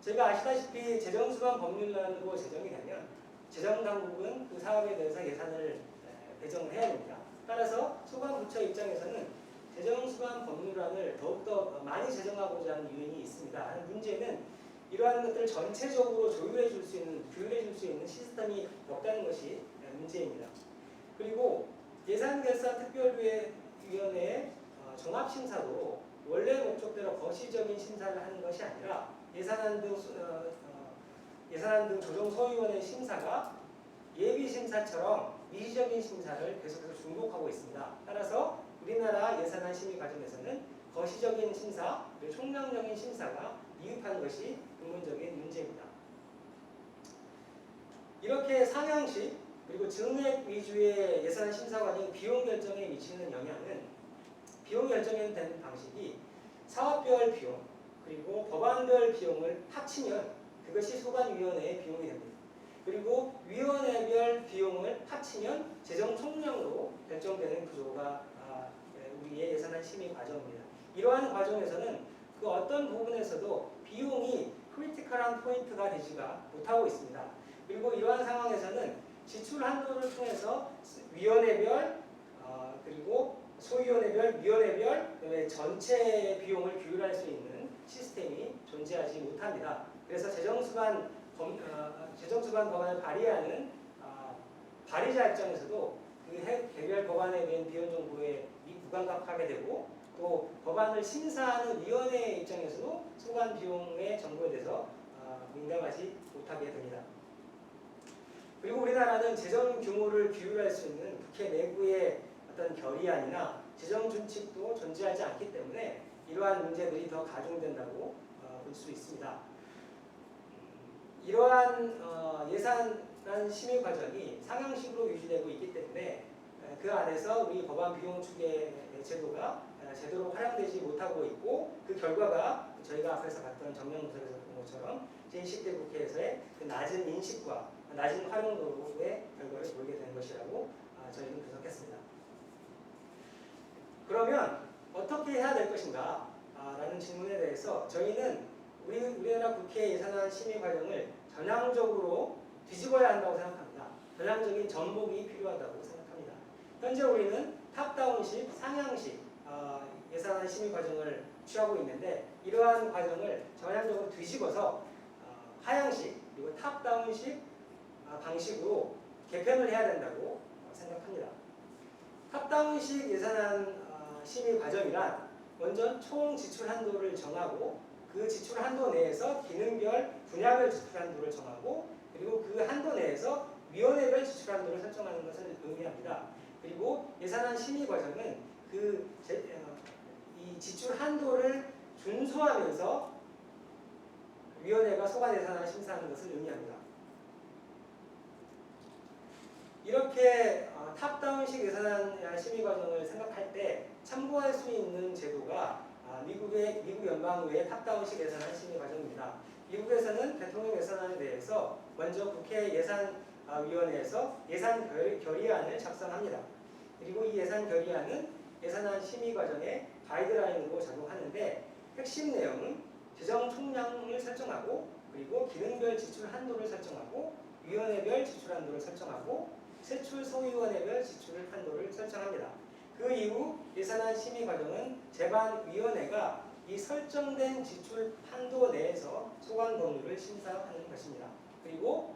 제가 아시다시피 재정수반 법률안으로 제정이 되면 재정당국은 그 사업에 대해서 예산을 배정을 해야 됩니다. 따라서 소관부처 입장에서는 재정수반 법률안을 더욱더 많이 제정하고자 하는 유인이 있습니다. 문제는 이러한 것들을 전체적으로 조율해 줄 수 있는, 규율해 줄 수 있는 시스템이 없다는 것이 문제입니다. 그리고 예산결산특별위원회의 종합심사도 원래 목적대로 거시적인 심사를 하는 것이 아니라 예산안 등 조정소위원회 심사가 예비심사처럼 미시적인 심사를 계속해서 중복하고 있습니다. 따라서 우리나라 예산안 심의 과정에서는 거시적인 심사, 그리고 총량적인 심사가 미흡한 것이 근본적인 문제입니다. 이렇게 상향식 그리고 증액 위주의 예산 심사 과정 비용 결정에 미치는 영향은, 비용 결정에 되는 방식이 사업별 비용 그리고 법안별 비용을 합치면 그것이 소관위원회의 비용이 됩니다. 그리고 위원회별 비용을 합치면 재정 총량으로 결정되는 구조가 우리의 예산안 심의 과정입니다. 이러한 과정에서는 그 어떤 부분에서도 비용이 크리티컬한 포인트가 되지가 못하고 있습니다. 그리고 이러한 상황에서는 지출 한도를 통해서 위원회별 그리고 소위원회별, 위원회별, 그다음에 전체 비용을 규율할 수 있는 시스템이 존재하지 못합니다. 그래서 재정수반 법안을 발의하는 발의자 입장에서도 그 개별 법안에 대한 비용 정보에 무감각하게 되고, 또 법안을 심사하는 위원회 입장에서도 소관 비용의 정보에 대해서 민감하지 못하게 됩니다. 그리고 우리나라는 재정 규모를 규율할 수 있는 국회 내부의 어떤 결의안이나 재정 준칙도 존재하지 않기 때문에 이러한 문제들이 더 가중된다고 볼 수 있습니다. 이러한 예산안 심의 과정이 상향식으로 유지되고 있기 때문에 그 안에서 우리 법안 비용 추계 제도가 제대로 활용되지 못하고 있고, 그 결과가 저희가 앞에서 봤던 정명분석에서 본 것처럼 제20대 국회에서의 그 낮은 인식과 낮은 활용도의 결과를 보이게 되는 것이라고 저희는 분석했습니다. 그러면 어떻게 해야 될 것인가? 라는 질문에 대해서 저희는 우리나라 국회 예산안 심의 과정을 전향적으로 뒤집어야 한다고 생각합니다. 전향적인 전복이 필요하다고 생각합니다. 현재 우리는 탑다운식, 상향식 예산안 심의 과정을 취하고 있는데, 이러한 과정을 전향적으로 뒤집어서 하향식 그리고 탑다운식 방식으로 개편을 해야 된다고 생각합니다. 탑다운식 예산안 심의 과정이란 먼저 총 지출 한도를 정하고, 그 지출 한도 내에서 기능별 분야별 지출 한도를 정하고, 그리고 그 한도 내에서 위원회별 지출 한도를 설정하는 것을 의미합니다. 그리고 예산안 심의 과정은 이 지출 한도를 준수하면서 위원회가 소관 예산안을 심사하는 것을 의미합니다. 이렇게 탑다운식 예산안 심의 과정을 생각할 때 참고할 수 있는 제도가 미국 연방의회 탑다운식 예산안 심의 과정입니다. 미국에서는 대통령 예산안에 대해서 먼저 국회 예산위원회에서 예산 결의안을 작성합니다. 그리고 이 예산 결의안은 예산안 심의 과정의 가이드라인으로 작용하는데, 핵심 내용은 재정 총량을 설정하고, 그리고 기능별 지출 한도를 설정하고, 위원회별 지출 한도를 설정하고, 세출 소위원회별 지출 한도를 설정합니다. 그 이후 예산안 심의 과정은 재반위원회가 이 설정된 지출 한도 내에서 소관 법률을 심사하는 것입니다. 그리고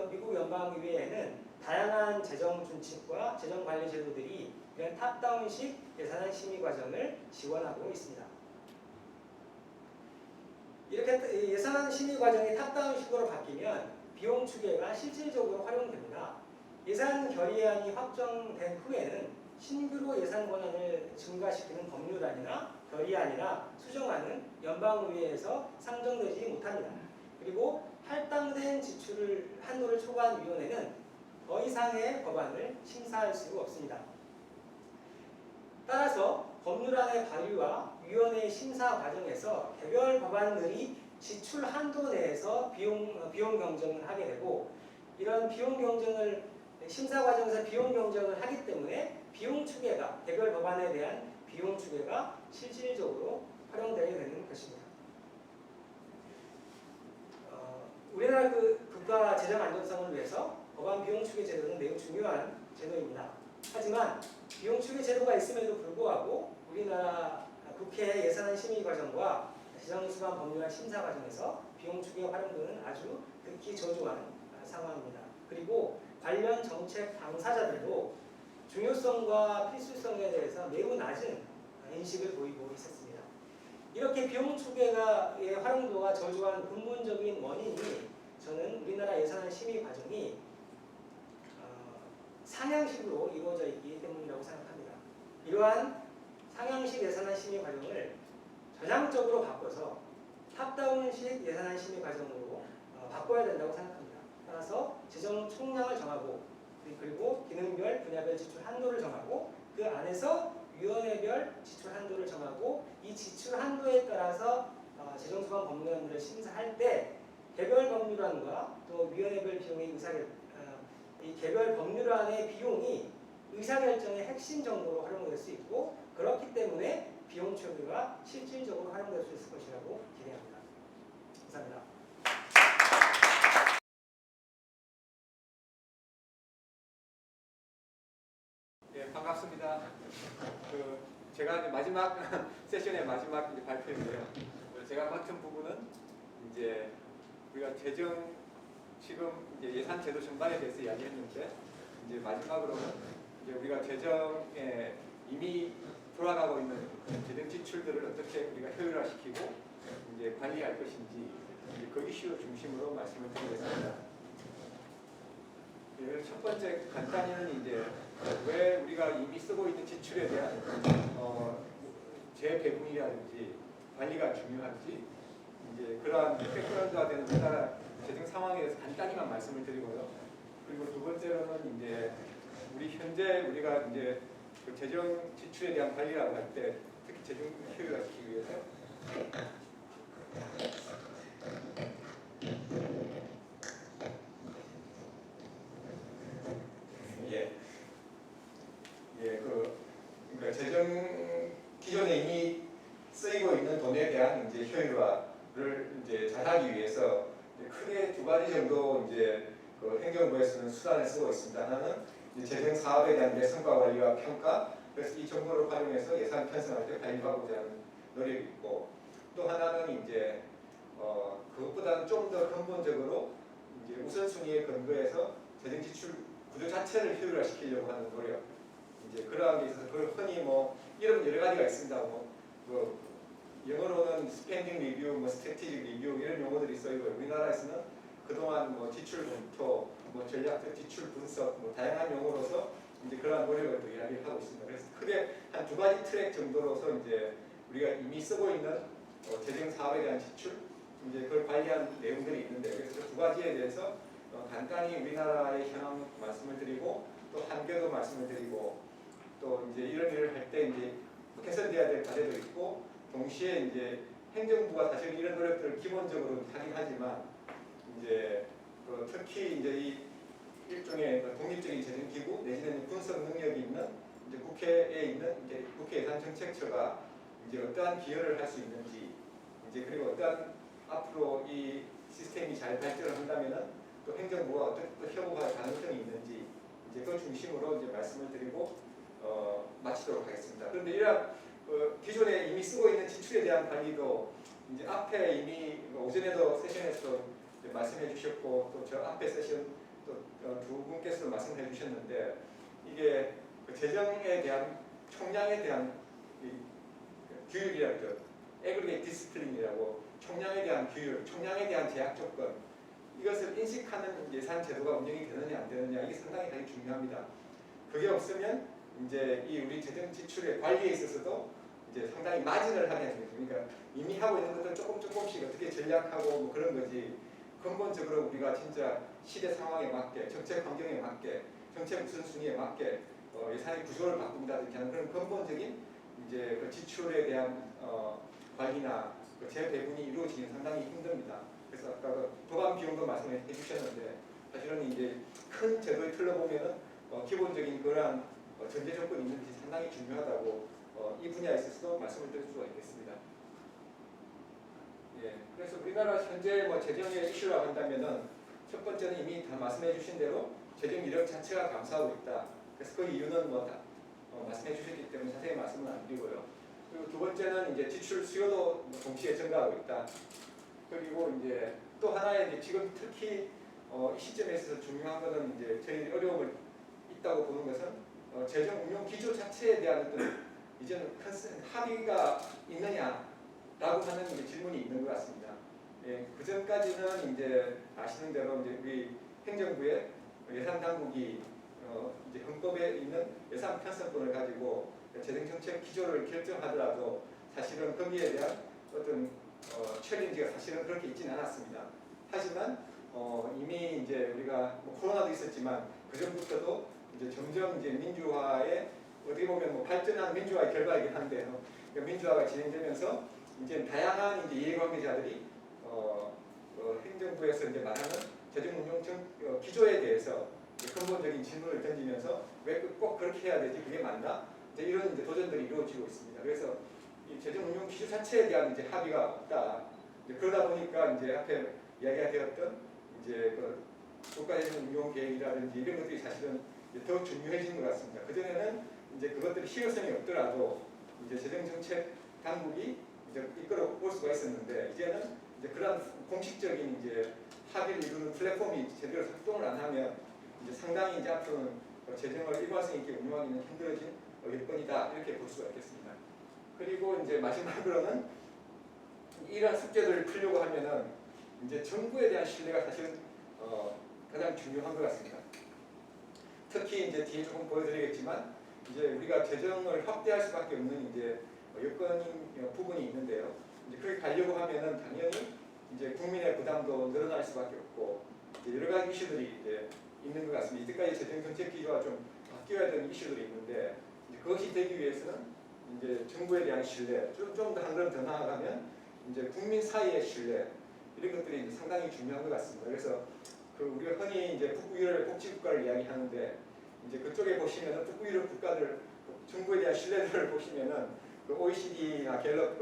미국 연방의회에는 다양한 재정 준칙과 재정 관리 제도들이 이런 탑다운식 예산안 심의 과정을 지원하고 있습니다. 이렇게 예산안 심의 과정이 탑다운식으로 바뀌면 비용 추계가 실질적으로 활용됩니다. 예산 결의안이 확정된 후에는 신규로 예산 권한을 증가시키는 법률안이나 결의안이나 수정안은 연방의회에서 상정되지 못합니다. 그리고 할당된 지출 한도를 초과한 위원회는 더 이상의 법안을 심사할 수 없습니다. 따라서 법률안의 발의와 위원회의 심사 과정에서 개별 법안들이 지출 한도 내에서 비용 경쟁을 하게 되고, 이런 비용 경쟁을 심사 과정에서 비용 경쟁을 하기 때문에 비용 추계가, 개별 법안에 대한 비용 추계가 실질적으로 활용되게 되는 것입니다. 우리나라 국가 재정 안정성을 위해서 법안 비용 추계 제도는 매우 중요한 제도입니다. 하지만 비용 추계 제도가 있음에도 불구하고 우리나라 국회 예산안 심의 과정과 재정수반 법률안 심사 과정에서 비용 추계가 활용되는 아주 극히 저조한 상황입니다. 그리고 관련 정책 당사자들도 중요성과 필수성에 대해서 매우 낮은 인식을 보이고 있었습니다. 이렇게 비용 추계의 활용도가 저조한 근본적인 원인이 저는 우리나라 예산안 심의 과정이 상향식으로 이루어져 있기 때문이라고 생각합니다. 이러한 상향식 예산안 심의 과정을 전향적으로 바꿔서 탑다운식 예산안 심의 과정으로 바꿔야 된다고 생각합니다. 따라서 재정 총량을 정하고, 그리고 기능별 분야별 지출 한도를 정하고, 그 안에서 위원회별 지출 한도를 정하고, 이 지출 한도에 따라서 재정수반 법률안을 심사할 때 개별 법률안과 또 위원회별 비용의 이 개별 법률안의 비용이 의사결정의 핵심 정도로 활용될 수 있고, 그렇기 때문에 비용 추계가 실질적으로 활용될 수 있을 것이라고 기대합니다. 감사합니다. 네, 반갑습니다. 제가 이제 마지막 세션의 마지막 이제 발표인데요. 제가 맡은 부분은 이제 우리가 재정 지금 이제 예산 제도 전반에 대해서 이야기했는데, 이제 마지막으로는 이제 우리가 재정에 이미 돌아가고 있는 재정 지출들을 어떻게 우리가 효율화시키고 이제 관리할 것인지, 이제 그 이슈를 중심으로 말씀을 드리겠습니다. 첫 번째 간단히는 이제 왜 우리가 이미 쓰고 있는 지출에 대한 재배분이라든지 관리가 중요한지, 이제 그러한 백그라운드화되는 우리나라 재정 상황에 대해서 간단히만 말씀을 드리고요. 그리고 두 번째로는 이제 우리 현재 우리가 이제 그 재정 지출에 대한 관리라고 할 때 특히 재정 효율화시키기 위해서 그러니까 재정 기존에 이미 쓰이고 있는 돈에 대한 이제 효율화를 이제 잘하기 위해서 크게 두 가지 정도 이제 그 행정부에서는 수단을 쓰고 있습니다. 하나는 이제 재정 사업에 대한 성과 관리와 평가, 그래서 이 정보를 활용해서 예산 편성할 때 관리하고자 하는 노력이 있고, 또 하나는 이제 그것보다는 좀 더 근본적으로 이제 우선순위에 근거해서 재정 지출 구조 자체를 효율화시키려고 하는 노력. 이제 그러한 게 있어서 그걸 흔히 뭐 이름 여러 가지가 있습니다. 뭐 영어로는 스펜딩 리뷰, 뭐 스트래티직 리뷰 이런 용어들이 쓰이고, 우리나라에서는 그동안 뭐 지출 검토, 뭐 전략적 지출 분석, 뭐 다양한 용어로서 이제 그러한 노력을 또 이야기를 하고 있습니다. 그래서 크게 한 두 가지 트랙 정도로서 이제 우리가 이미 쓰고 있는 재정 사업에 대한 지출, 이제 그걸 관리한 내용들이 있는데, 그래서 그 두 가지에 대해서 간단히 우리나라의 현황 말씀을 드리고, 또 한계도 말씀을 드리고, 또 이제 이런 일을 할 때 이제 개선돼야 될 과제도 있고, 동시에 이제 행정부가 사실 이런 노력들을 기본적으로 하긴 하지만, 이제 특히 이제 이 일종의 독립적인 재정기구 내지는 분석 능력이 있는 이제 국회에 있는 이제 국회 예산정책처가 이제 어떠한 기여를 할 수 있는지, 이제 그리고 어떠한 앞으로 이 시스템이 잘 발전을 한다면은 또 행정부가 어떤 협업할 가능성이 있는지, 이제 그 중심으로 이제 말씀을 드리고 마치도록 하겠습니다. 그런데 이러한 기존에 이미 쓰고 있는 지출에 대한 관리도 이제 앞에 이미 오전에도 세션에서 말씀해 주셨고, 또 저 앞에 세션 또 두 분께서도 말씀해 주셨는데, 이게 재정에 대한 총량에 대한 규율이라고, 에그리게이트 디스플린이라고, 총량에 대한 규율, 총량에 대한 제약 조건, 이것을 인식하는 예산 제도가 운영이 되느냐 안 되느냐, 이게 상당히 되게 중요합니다. 그게 없으면 이제 이 우리 재정 지출의 관리에 있어서도 이제 상당히 마진을 하게 됩니다. 그러니까 이미 하고 있는 것들 조금씩 어떻게 전략하고 뭐 그런 거지, 근본적으로 우리가 진짜 시대 상황에 맞게, 정책 환경에 맞게, 정책 우선순위에 맞게 예산의 구조를 바꾼다든지 하는 그런 근본적인 이제 그 지출에 대한 관리나 그 재배분이 이루어지기 상당히 힘듭니다. 그래서 아까 그 도감 비용도 말씀해 주셨는데 사실은 이제 큰 제도의 틀로 보면은 기본적인 그러한 전제 조건이 있는 것이 상당히 중요하다고 이 분야에 있어서도 말씀을 드릴 수가 있겠습니다. 예, 그래서 우리나라 현재 뭐 재정의 이슈라고 한다면은 첫 번째는 이미 다 말씀해 주신 대로 재정 이력 자체가 감소하고 있다. 그래서 그 이유는 뭐 다 말씀해 주셨기 때문에 자세히 말씀은 안 드리고요. 그리고 두 번째는 이제 지출 수요도 동시에 증가하고 있다. 그리고 이제 또 하나의 이제 지금 특히 이 시점에 있어서 중요한 것은 이제 저희 어려움을 있다고 보는 것은 재정 운용 기조 자체에 대한 어떤 이제는 합의가 있느냐라고 하는 이제 질문이 있는 것 같습니다. 예, 그 전까지는 이제 아시는 대로 이제 우리 행정부의 예산 당국이 이제 헌법에 있는 예산 편성권을 가지고 재정 정책 기조를 결정하더라도 사실은 거기에 대한 어떤 챌린지가 사실은 그렇게 있지는 않았습니다. 하지만 이미 이제 우리가 뭐 코로나도 있었지만 그 전부터도 이제 점점 이제 민주화에 어떻게 보면 뭐 발전한 민주화의 결과이긴 한데요. 민주화가 진행되면서 이제 다양한 이제 이해관계자들이 행정부에서 이제 말하는 재정 운용 기조에 대해서 근본적인 질문을 던지면서 왜 꼭 그렇게 해야 되지? 그게 맞나? 이제 이런 이제 도전들이 이루어지고 있습니다. 그래서 이 재정 운용 기조 자체에 대한 이제 합의가 없다. 이제 그러다 보니까 이제 앞에 이야기가 되었던 이제 그 국가재정 운용 계획이라든지 이런 것들이 사실은 더 중요해지는 것 같습니다. 그 전에는 이제 그것들이 실효성이 없더라도 이제 재정 정책 당국이 이제 이끌어 올 수가 있었는데 이제는 이제 그런 공식적인 이제 합의를 이루는 플랫폼이 제대로 작동을 안 하면 이제 상당히 이제 앞으로는 재정을 일관성 있게 운영하기는 힘들어진 여건이다 이렇게 볼 수가 있겠습니다. 그리고 이제 마지막으로는 이러한 숙제들을 풀려고 하면은 이제 정부에 대한 신뢰가 사실은 가장 중요한 것 같습니다. 특히 이제 뒤에 조금 보여드리겠지만 이제 우리가 재정을 확대할 수밖에 없는 이제 여건인 부분이 있는데요. 이제 그렇게 가려고 하면은 당연히 이제 국민의 부담도 늘어날 수밖에 없고 이제 여러 가지 이슈들이 이제 있는 것 같습니다. 이때까지 재정 정책 기조가 좀 바뀌어야 되는 이슈들이 있는데 이제 그것이 되기 위해서는 이제 정부에 대한 신뢰, 좀 더 한 걸음 더 나아가면 이제 국민 사이의 신뢰 이런 것들이 이제 상당히 중요한 것 같습니다. 그래서 그 우리가 흔히 이제 북유럽 복지국가를 이야기하는데 이제 그쪽에 보시면은 북유럽 국가들 정부에 대한 신뢰도를 보시면은 그 OECD나 갤럽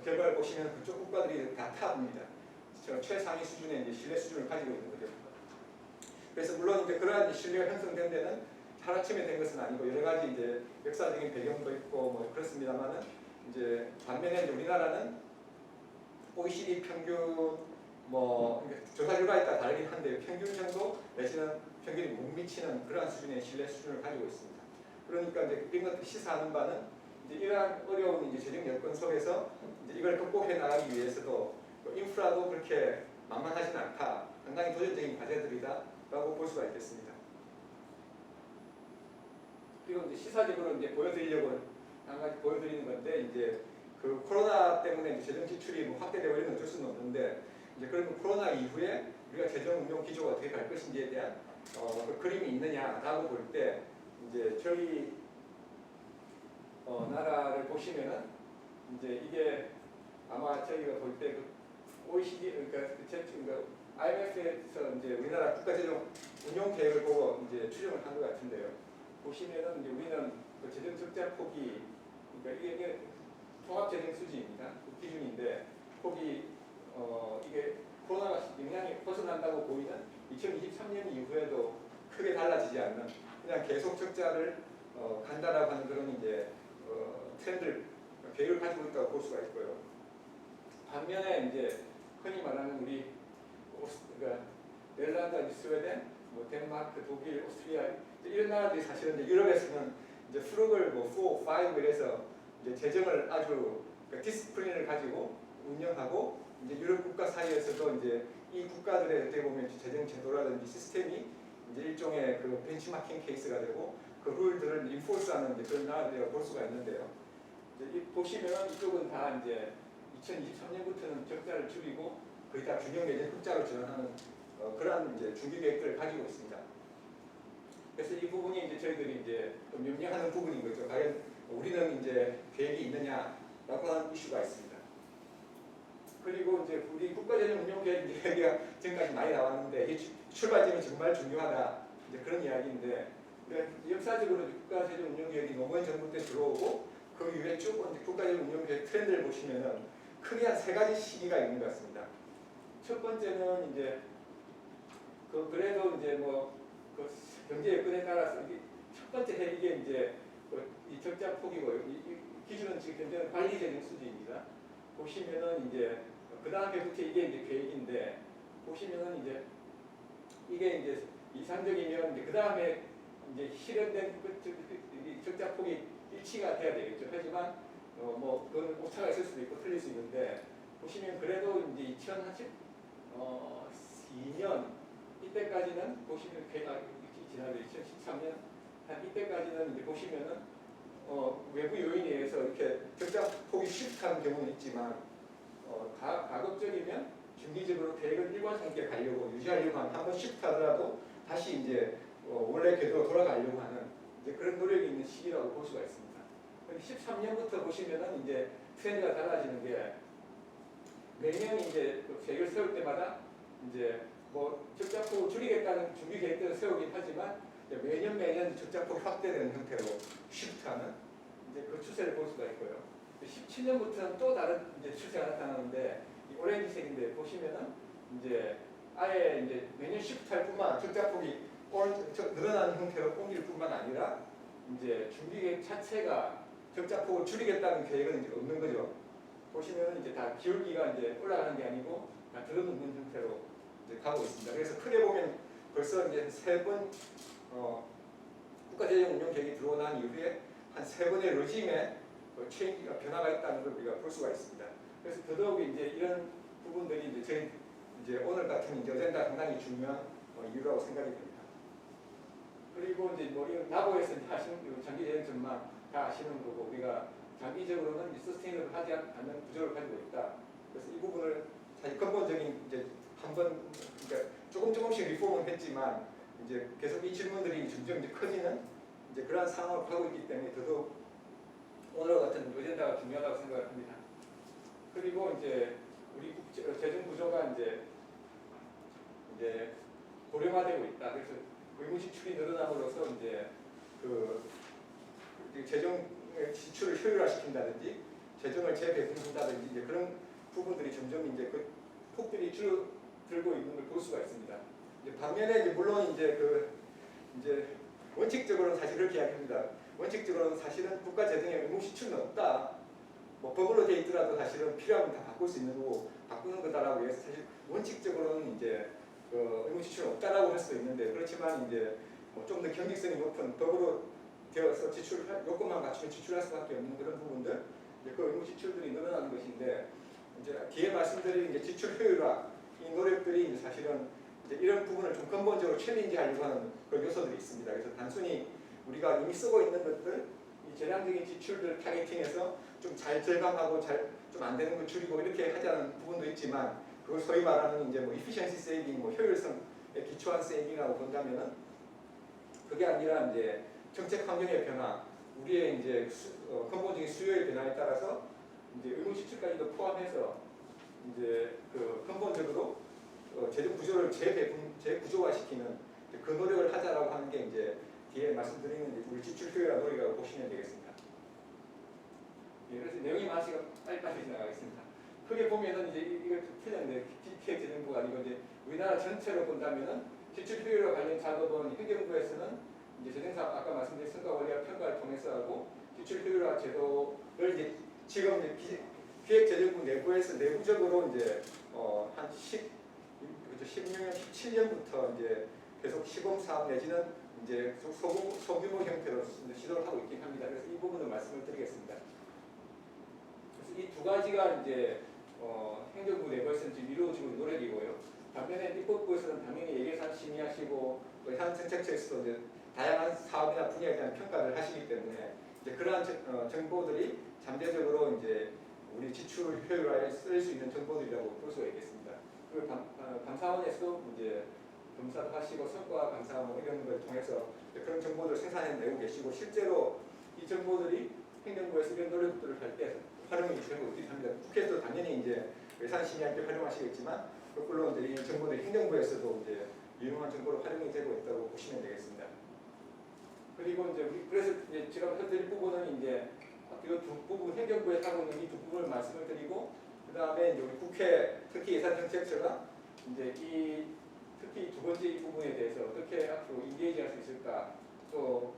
결과를 보시면 그쪽 국가들이 다 탑입니다. 최상위 수준의 이제 신뢰 수준을 가지고 있는 거죠. 그래서 물론 이제 그러한 신뢰가 형성된 데는 하루아침에 된 것은 아니고 여러 가지 이제 역사적인 배경도 있고 뭐 그렇습니다만은 이제 반면에 이제 우리나라는 OECD 평균 뭐 조사 결과에 따라 다르긴 한데 평균 정도 내지는 평균이 못 미치는 그러한 수준의 신뢰 수준을 가지고 있습니다. 그러니까 이제 이런 것들 시사하는 바는 이제 이러한 어려운 이제 재정 여건 속에서 이제 이걸 극복해 나가기 위해서도 인프라도 그렇게 만만하진 않다. 상당히 도전적인 과제들이다라고 볼 수가 있겠습니다. 그리고 이제 시사적으로 이제 보여드리려고 한 가지 보여드리는 건데 이제 그 코로나 때문에 이제 재정 지출이 뭐 확대되고 이런 건 어쩔 수는 없는데 이제 그러면 코로나 이후에 우리가 재정 운용 기조가 어떻게 갈 것인지에 대한 그 그림이 있느냐라고 볼 때 이제 저희 나라를 보시면은 이제 이게 아마 저희가 볼 때 그 OECD 그러니까 IMF에서 이제 우리나라 국가재정 운용 계획을 보고 이제 추정을 한 것 같은데요. 보시면은 이제 우리는 그 재정 적자 폭이 그러니까 이게 통합재정 수지입니다. 그 기준인데 폭이 이게 코로나가 영향이 벗어난다고 보이는 2023년 이후에도 크게 달라지지 않는 그냥 계속 적자를 간다라고 하는 그런 이제 트렌드를 계획을 가지고 있다고 볼 수가 있고요. 반면에 이제 흔히 말하는 우리 그러니까 네덜란드, 스웨덴, 뭐 덴마크, 독일, 오스트리아 이런 나라들이 사실은 이제 유럽에서는 이제 프룩을 뭐 4, 5 이래서 이제 재정을 아주 그러니까 디스플린을 가지고 운영하고 이제 유럽 국가 사이에서도 이제 이 국가들의 어떻게 보면 재정 제도라든지 시스템이 이제 일종의 그 벤치마킹 케이스가 되고 그 룰들을 인포스하는 그런 나라들이라고 볼 수가 있는데요. 이제 보시면 이쪽은 다 이제 2023년부터는 적자를 줄이고 거의 다 균형 내지 흑자로 전환하는 그러한 이제 중기 계획들을 가지고 있습니다. 그래서 이 부분이 이제 저희들이 이제 좀 염려하는 부분인 거죠. 과연 우리는 이제 계획이 있느냐라고 하는 이슈가 있습니다. 그리고 이제 우리 국가재정운용계획 얘기가 지금까지 많이 나왔는데 이 출발점이 정말 중요하다 이제 그런 이야기인데 역사적으로 국가재정운용계획이 노무현 정부 때 들어오고 그 이후에 쭉 국가재정운용계획 트렌드를 보시면은 크게 한 세 가지 시기가 있는 것 같습니다. 첫 번째는 이제 그래도 이제 그 경제 여건에 따라서 첫 번째 이게 이제 이 적자 폭이고 이 기준은 지금 현재는 관리재정 수준입니다. 보시면은 이제 그 다음에부터 이게 이제 계획인데 보시면은 이제 이게 이제 이상적이면 이제 그 다음에 이제 실현된 적자 폭이 일치가 돼야 되겠죠. 하지만 그건 오차가 있을 수도 있고 틀릴 수 있는데 보시면 그래도 이제 2012년 이때까지는 보시면 지난해 2013년 한 이때까지는 이제 보시면은 외부 요인에 의해서 이렇게 적자 폭이 쉬프트하는 경우는 있지만 가급적이면 중기적으로 계획을 일관성있게 가려고 유지하려고 하는 한번 쉬프트하더라도 다시 이제 원래 궤도로 돌아가려고 하는 이제 그런 노력이 있는 시기라고 볼 수가 있습니다. 13년부터 보시면은 이제 트렌드가 달라지는 게 매년 이제 계획을 세울 때마다 이제 적자폭을 줄이겠다는 준비 계획들을 세우긴 하지만 매년 적자폭이 확대되는 형태로 쉬프트하는 이제 그 추세를 볼 수가 있고요. 17년부터는 또 다른 이제 추세가 나타나는데 이 오렌지색인데 보시면은 이제 아예 이제 매년 쉬프트할 뿐만 적자폭이 늘어나는 형태로 옮길 뿐만 아니라 이제 준비 계획 자체가 적자폭을 줄이겠다는 계획은 이제 없는 거죠. 보시면은 이제 다 기울기가 이제 올라가는 게 아니고 다 들어눕는 형태로 이제 가고 있습니다. 그래서 크게 보면 벌써 이제 3번 국가재정운용계획이 들어온 이후에 한 3번의 레짐에 체인지가 변화가 있다는 걸 우리가 볼 수가 있습니다. 그래서 더더욱 이제 이런 부분들이 이제 저희 이제 오늘 같은 이제 어젠다 상당히 중요한 이유라고 생각이 됩니다. 그리고 이제 이런 나보에서 하시는 장기재정 전망 다 아시는 거고 우리가 장기적으로는 서스테이너블 하지 않는 구조를 가지고 있다. 그래서 이 부분을 사실 근본적인 이제 한번 그러니까 조금씩 리폼은 했지만 이제 계속 이 질문들이 점점 이제 커지는 이제 그러한 상황을 하고 있기 때문에 더더욱 오늘과 같은 어젠다가 중요하다고 생각을 합니다. 그리고 이제 우리 재정 구조가 이제 고령화되고 있다. 그래서 의무 지출이 늘어남으로써 이제 재정 지출을 효율화시킨다든지 재정을 재배분한다든지 이제 그런 부분들이 점점 이제 그 폭들이 줄어들고 있는 걸 볼 수가 있습니다. 이제 반면에 이제 물론 이제 원칙적으로는 사실 그렇게 이야기합니다. 원칙적으로는 사실은 국가 재정에 의무 지출은 없다. 법으로 돼 있더라도 사실은 필요하면 다 바꿀 수 있는 거고 바꾸는 거다라고 해서 사실 원칙적으로는 이제 의무 지출은 없다라고 할 수도 있는데 그렇지만 이제 좀 더 경직성이 높은 법으로 되어서 요건만 갖추면 지출할 수밖에 없는 그런 부분들, 이제 그 의무 지출들이 늘어나는 것인데 이제 뒤에 말씀드린 이제 지출 효율화 이 노력들이 이제 사실은 이제 이런 부분을 좀 근본적으로 챌린지하려고 하는 그런 요소들이 있습니다. 그래서 단순히 우리가 이미 쓰고 있는 것들, 이 재량적인 지출들 타겟팅해서 좀 잘 절감하고 좀 안 되는 거 줄이고 이렇게 하자는 부분도 있지만 그걸 소위 말하는 이제 efficiency saving, 효율성에 기초한 세이빙이라고 본다면은 그게 아니라 이제 정책 환경의 변화, 우리의 이제 근본적인 수요의 변화에 따라서 이제 의무 지출까지도 포함해서 이제 근본적으로 재정 구조를 재구조화시키는 그 노력을 하자라고 하는 게 이제 뒤에 말씀드리는 이제 우리 지출 효율화 노력이라고 보시면 되겠습니다. 예, 그래서 내용이 많으니까 빨리빨리 지나가겠습니다. 크게 보면은 이제 이거 좀 틀렸는데 기획재정부가 아니고 이제 우리나라 전체로 본다면은 지출 효율화 관련 작업은 행정부에서는 이제 재정사 아까 말씀드린 성과 원리와 평가를 통해서 하고 지출 효율화 제도를 이제 지금 이제 기획재정부 내부에서 내부적으로 이제 한 16년, 17년부터 이제 계속 시범 사업 내지는 이제 소규모 형태로 시도를 하고 있긴 합니다. 그래서 이 부분을 말씀을 드리겠습니다. 그래서 이 두 가지가 이제 행정부 내부에서는 지금 이루어지고 있는 노력이고요. 반면에 입법부에서는 당연히 예산 심의하시고 현 정책처에서도 이제 다양한 사업이나 분야에 대한 평가를 하시기 때문에 이제 그러한 정보들이 잠재적으로 이제 우리 지출 효율화에 쓸 수 있는 정보들이라고 볼 수가 있겠습니다. 그리고 감사원에서도 이제 검사도 하시고 성과 감사 이런 걸 통해서 그런 정보들을 생산해내고 계시고 실제로 이 정보들이 행정부에서 이런 노력들을 할 때 활용이 되고 있습니다. 국회에서도 당연히 이제 예산 심의할 때 활용하시겠지만 거꾸로 이제 이 정보들이 행정부에서도 이제 유용한 정보로 활용이 되고 있다고 보시면 되겠습니다. 그리고 이제 그래서 이제 제가 드릴 부분은 이제 이 두 부분 행정부에서 하고 있는 이 두 부분을 말씀을 드리고 그 다음에 이제 우리 국회 특히 예산정책처가 이제 특히 두 번째 이 부분에 대해서 어떻게 앞으로 인게이지할 수 있을까 또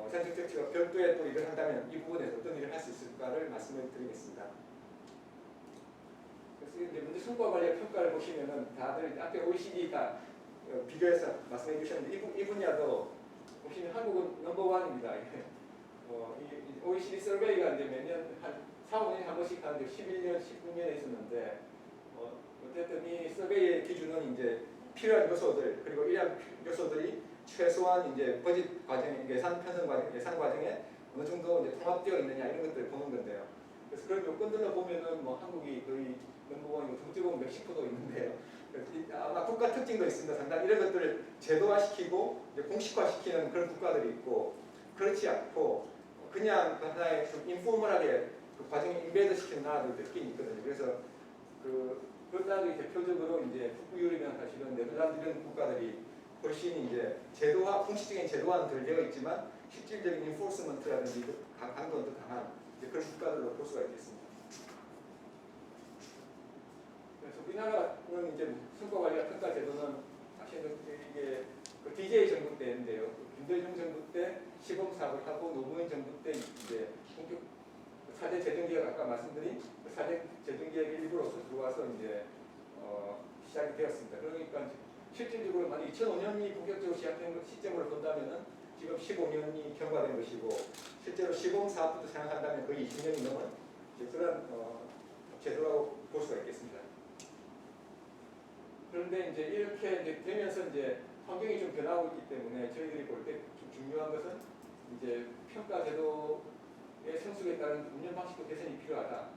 예산정책처가 별도의 또 일을 한다면 이 부분에서 어떤 일을 할 수 있을까를 말씀을 드리겠습니다. 그래서 이제 먼저 성과 관리 평가를 보시면은 다들 앞에 OECD가 비교해서 말씀해 주셨는데 이 분야도 보시면 한국은 넘버원입니다. 이 OECD 서베이가 이제 매년 한 4, 5년에 한 번씩 하는데 11년, 19년에 있었는데 어쨌든 이 서베이의 기준은 이제 필요한 요소들 그리고 이러한 요소들이 최소한 이제 버짓 과정, 예산 편성 과정, 예산 과정에 어느 정도 이제 통합되어 있느냐 이런 것들을 보는 건데요. 그래서 그런 요건들로 보면은 뭐 한국이 거의 넘버원이고 어찌 보면 멕시코도 있는데요. 아마 국가 특징도 있습니다. 상당히 이런 것들을 제도화시키고 이제 공식화시키는 그런 국가들이 있고 그렇지 않고 그냥 하나의 좀 인포멀하게 그 과정에 인베드 시키는 나라들도 있긴 있거든요. 그래서 그런 나라들이 대표적으로 이제 북유럽이나 사실은 네덜란드 이런 국가들이 훨씬 이제 제도화, 공식적인 제도화는 덜 되어 있지만 실질적인 인포스먼트라든지 강도는 더 강한 그런 국가들로 볼 수가 있겠습니다. 그래서 우리나라는 이제 성과관리와 평가 제도는 사실은 이게 DJ 정부 때인데요. 김대중 정부 때 시범 사업을 하고 노무현 정부 때 이제 본격 4대 재정개혁 아까 말씀드린 4대 재정개혁의 일부로서 들어와서 이제 시작이 되었습니다. 그러니까 실질적으로 만약 2005년이 본격적으로 시작된 시점으로 본다면은 지금 15년이 경과된 것이고 실제로 시범 사업부터 생각한다면 거의 20년이 넘은 그런 제도라고 볼 수가 있겠습니다. 그런데 이제 이렇게 이제 되면서 이제 환경이 좀 변하고 있기 때문에 저희들이 볼 때 좀 중요한 것은 이제 평가 제도의 성숙에 따른 운영 방식도 개선이 필요하다.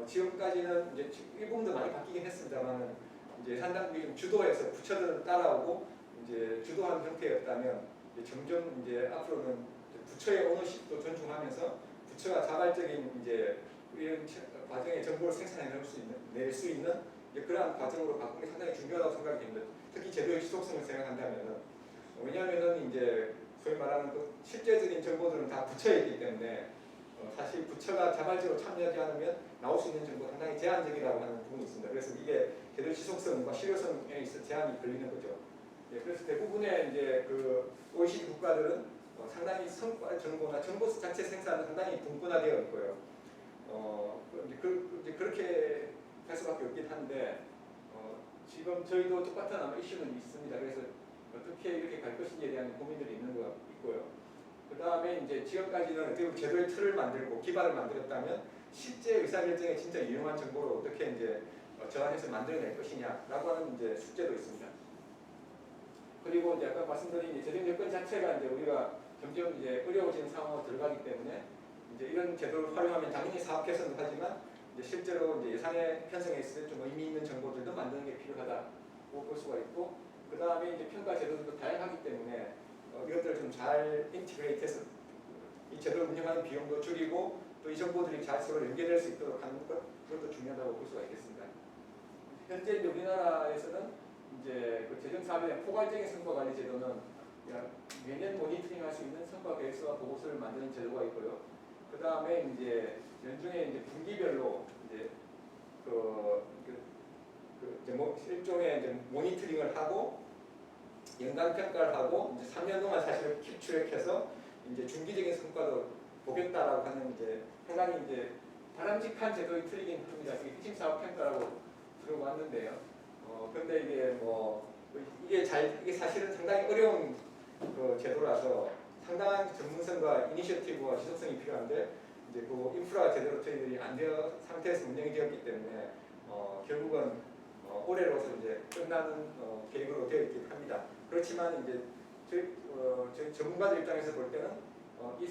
지금까지는 이제 이 부분도 많이 바뀌긴 했습니다만은 이제 산당국이 좀 주도해서 부처들은 따라오고 이제 주도하는 형태였다면 이제 점점 이제 앞으로는 부처의 오너십도 존중하면서 부처가 자발적인 이제 이런 과정에 정보를 낼 수 있는 그러한 과정으로 바꾸는 게 상당히 중요하다고 생각이 됩니다. 특히 제도의 지속성을 생각한다면은 왜냐하면은 이제 소위 말하는 그 실제적인 정보들은 다 부처에 있기 때문에 사실 부처가 자발적으로 참여하지 않으면 나올 수 있는 정보가 상당히 제한적이라고 하는 부분이 있습니다. 그래서 이게 제도 지속성과 실효성에 있어 제한이 걸리는 거죠. 그래서 대부분의 이제 그 OECD 국가들은 상당히 성과 정보나 정보 자체 생산은 상당히 분분화되어 있고요. 이제 그렇게 할 수밖에 없긴 한데 지금 저희도 똑같은 아마 이슈는 있습니다. 그래서 어떻게 이렇게 갈 것인지에 대한 고민들이 있는 것 있고요. 그 다음에 이제 지금까지는 어떻게 제도의 틀을 만들고 기반을 만들었다면 실제 의사결정에 진짜 유용한 정보를 어떻게 이제 저한해서 만들어낼 것이냐라고 하는 이제 숙제도 있습니다. 그리고 이제 아까 말씀드린 이제 재정 여건 자체가 이제 우리가 점점 이제 어려워지는 상황으로 들어가기 때문에 이제 이런 제도를 활용하면 당연히 사업 개선을 하지만 이제 실제로 이제 예산의 편성에 있을 때 좀 의미 있는 정보들도 만드는 게 필요하다고 볼 수가 있고 그 다음에 이제 평가 제도들도 다양하기 때문에 이것들을 좀 잘 인티그레이트해서 이 제도를 운영하는 비용도 줄이고 또 이 정보들이 잘 서로 연계될 수 있도록 하는 것 그것도 중요하다고 볼 수가 있겠습니다. 현재 이제 우리나라에서는 이제 그 재정 사업에 대한 포괄적인 성과 관리 제도는 매년 모니터링할 수 있는 성과 계획서와 보고서를 만드는 제도가 있고요. 그 다음에 이제 연중에 이제 분기별로 이제 일종의 이제 모니터링을 하고 연간 평가를 하고 이제 3년 동안 사실 킵트랙해서 이제 중기적인 성과도 보겠다라고 하는 이제 상당히 이제 바람직한 제도의 틀이긴 합니다. 핵심 사업 평가라고 들어봤는데요. 근데 이게 이게 사실은 상당히 어려운 그 제도라서 상당한 전문성과 이니셔티브와 지속성이 필요한데 이제 그 인프라 제대로 저희들이 안 되어 상태에서 운영이 되었기 때문에 결국은 올해로서 이제 끝나는 계획으로 되어 있긴 합니다. 그렇지만 이제 저희 전문가들 입장에서 볼 때는 이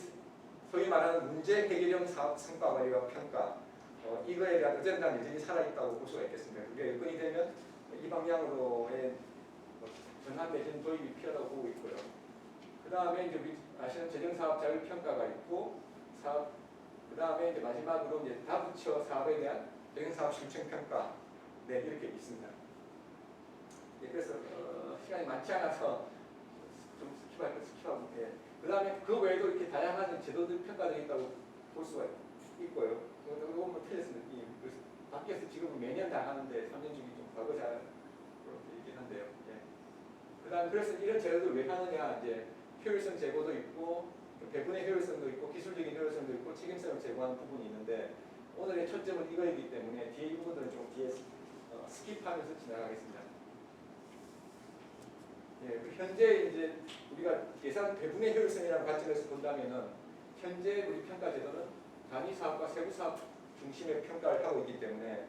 소위 말하는 문제 해결형 사업 성과 관리와 평가 이거에 대한 어젠다는 여전히 살아있다고 볼 수가 있겠습니다. 그게 여건이 되면 이 방향으로의 전환 내지는 도입이 필요하다고 보고 있고요. 그 다음에 이제 우리 아시는 재정사업 자율평가가 있고 사업 그 다음에 이제 마지막으로 이제 다부처 사업에 대한 대응사업 심층평가 네 이렇게 있습니다. 예, 그래서 시간이 많지 않아서 좀 스킵하고 그 다음에 그 외에도 이렇게 다양한 제도들 평가되어 있다고 볼 수가 있고요. 이건 뭐 틀렸습니다. 그래서 밖에서 지금 매년 다 하는데 3년 중에 좀 과거자 그렇게 있긴 한데요. 예. 그 다음 그래서 이런 제도를 왜 하느냐 이제 효율성 제고도 있고 배분의 효율성도 있고 기술적인 효율성도 있고 책임성을 제고하는 부분이 있는데 오늘의 초점은 이거이기 때문에 뒤에 이 부분들은 좀 뒤에 스킵하면서 지나가겠습니다. 예, 그 현재 이제 우리가 예산 배분의 효율성이라는 관점에서 본다면은 현재 우리 평가 제도는 단위 사업과 세부 사업 중심의 평가를 하고 있기 때문에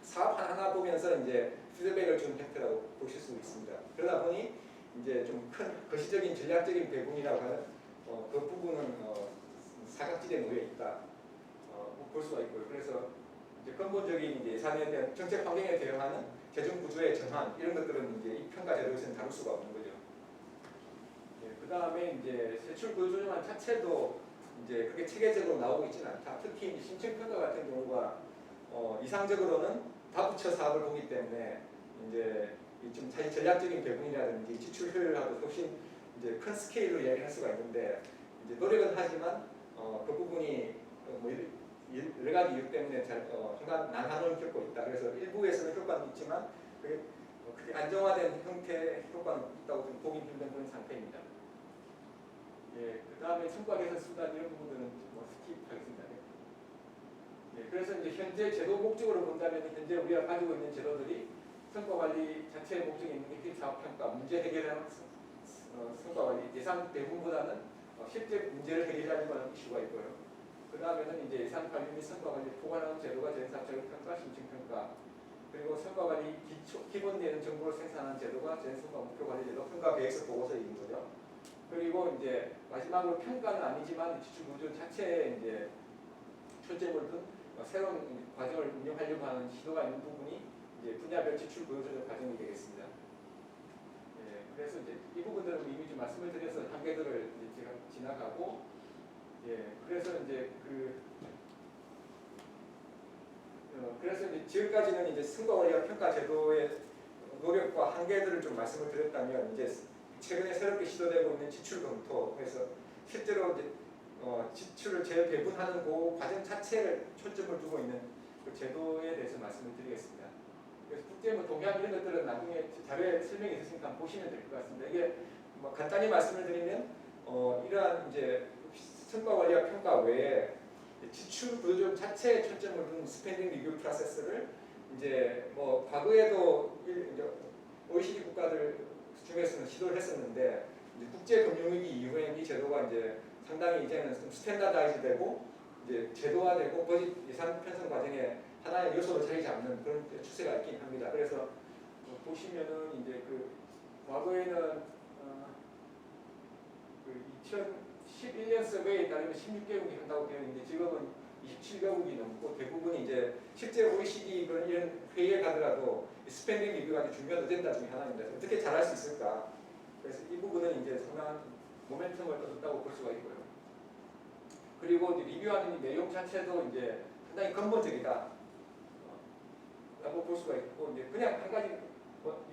사업 하나 보면서 이제 피드백을 주는 형태라고 보실 수 있습니다. 그러다 보니 이제 좀 큰 거시적인 전략적인 배분이라고 하는 그 부분은 사각지대에 놓여 있다 볼 수가 있고요. 그래서 이제 근본적인 이제 예산에 대한 정책 환경에 대응하는 재정 구조의 전환 이런 것들은 이제 이 평가 제도에서는 다룰 수가 없는 거죠. 예, 그 다음에 이제 세출 구조 조정안 자체도 이제 그게 체계적으로 나오고 있지는 않다. 특히 이제 심층 평가 같은 경우가 이상적으로는 다부처 사업을 보기 때문에 이제 좀 사실 전략적인 배분이라든지 지출 효율하고 훨씬 이제 큰 스케일로 이야기할 수가 있는데 이제 노력은 하지만 그 부분이 뭐 여러 가지 이유 때문에 난항을 겪고 있다. 그래서 일부에서는 효과는 있지만 그게 그렇게 안정화된 형태의 효과는 있다고 좀 보기 힘든 그런 상태입니다. 예, 그 다음에 성과 개선 수단 이런 부분들은 뭐 스킵하겠습니다. 예, 그래서 이제 현재 제도 목적으로 본다면 현재 우리가 가지고 있는 제도들이 성과 관리 자체의 목적이 있는 게 사업 평가, 문제 해결하는 성과 관리, 예산 배분보다는 실제 문제를 해결하는 그런 이슈가 있고요. 그 다음에는 이제 예산 관리 및 성과 관리 포괄하는 제도가 재사업적 평가, 심층 평가, 그리고 성과 관리 기본 내는 정보를 생산하는 제도가 재성과 목표 관리 제도, 평가 계획서 보고서인 거죠. 그리고 이제 마지막으로 평가는 아니지만 지출 구조 자체에 이제 초점을 둔 새로운 과정을 운영하려고 하는 시도가 있는 부분이 이제 분야별 지출 구조 조정 과정이 되겠습니다. 예, 그래서 이제 이 부분들은 이미 좀 말씀을 드려서 한계들을 이제 제가 지나가고, 예, 그래서 이제 그래서 이제 지금까지는 이제 성과 관리와 평가 제도의 노력과 한계들을 좀 말씀을 드렸다면 이제 최근에 새롭게 시도되고 있는 지출 검토에서 실제로 이제 지출을 재배분하는 그 과정 자체를 초점을 두고 있는 그 제도에 대해서 말씀을 드리겠습니다. 그래서 국제뭐 동향 이런 것들은 나중에 자료에 설명이 있으니까 보시면 될 것 같습니다. 이게 뭐 간단히 말씀을 드리면 이러한 이제 성과 관리와 평가 외에 지출 구조 자체에 초점을 둔 스펜딩 리뷰 프로세스를 이제 뭐 과거에도 이제 OECD 국가들 중에서는 시도를 했었는데 이제 국제 금융위기 이후에 이 제도가 이제 상당히 이제는 좀 스탠다다이즈되고 이제 제도화되고 버짓 예산 편성 과정에 하나의 요소로 자리 잡는 그런 추세가 있긴 합니다. 그래서 보시면은 이제 그 과거에는 그 2011년 서베이에 따르면 16개국이 한다고 되어 있는데 지금은 27개국이 넘고 대부분이 이제 실제 OECD 이런 회의에 가더라도 스펜딩 리뷰가 아주 중요한 어젠다 중에 하나입니다. 어떻게 잘할 수 있을까? 그래서 이 부분은 이제 상당한 모멘텀을 얻었다고 볼 수가 있고요. 그리고 이제 리뷰하는 이 내용 자체도 이제 상당히 근본적이다 라고 볼 수가 있고, 이제 그냥 한 가지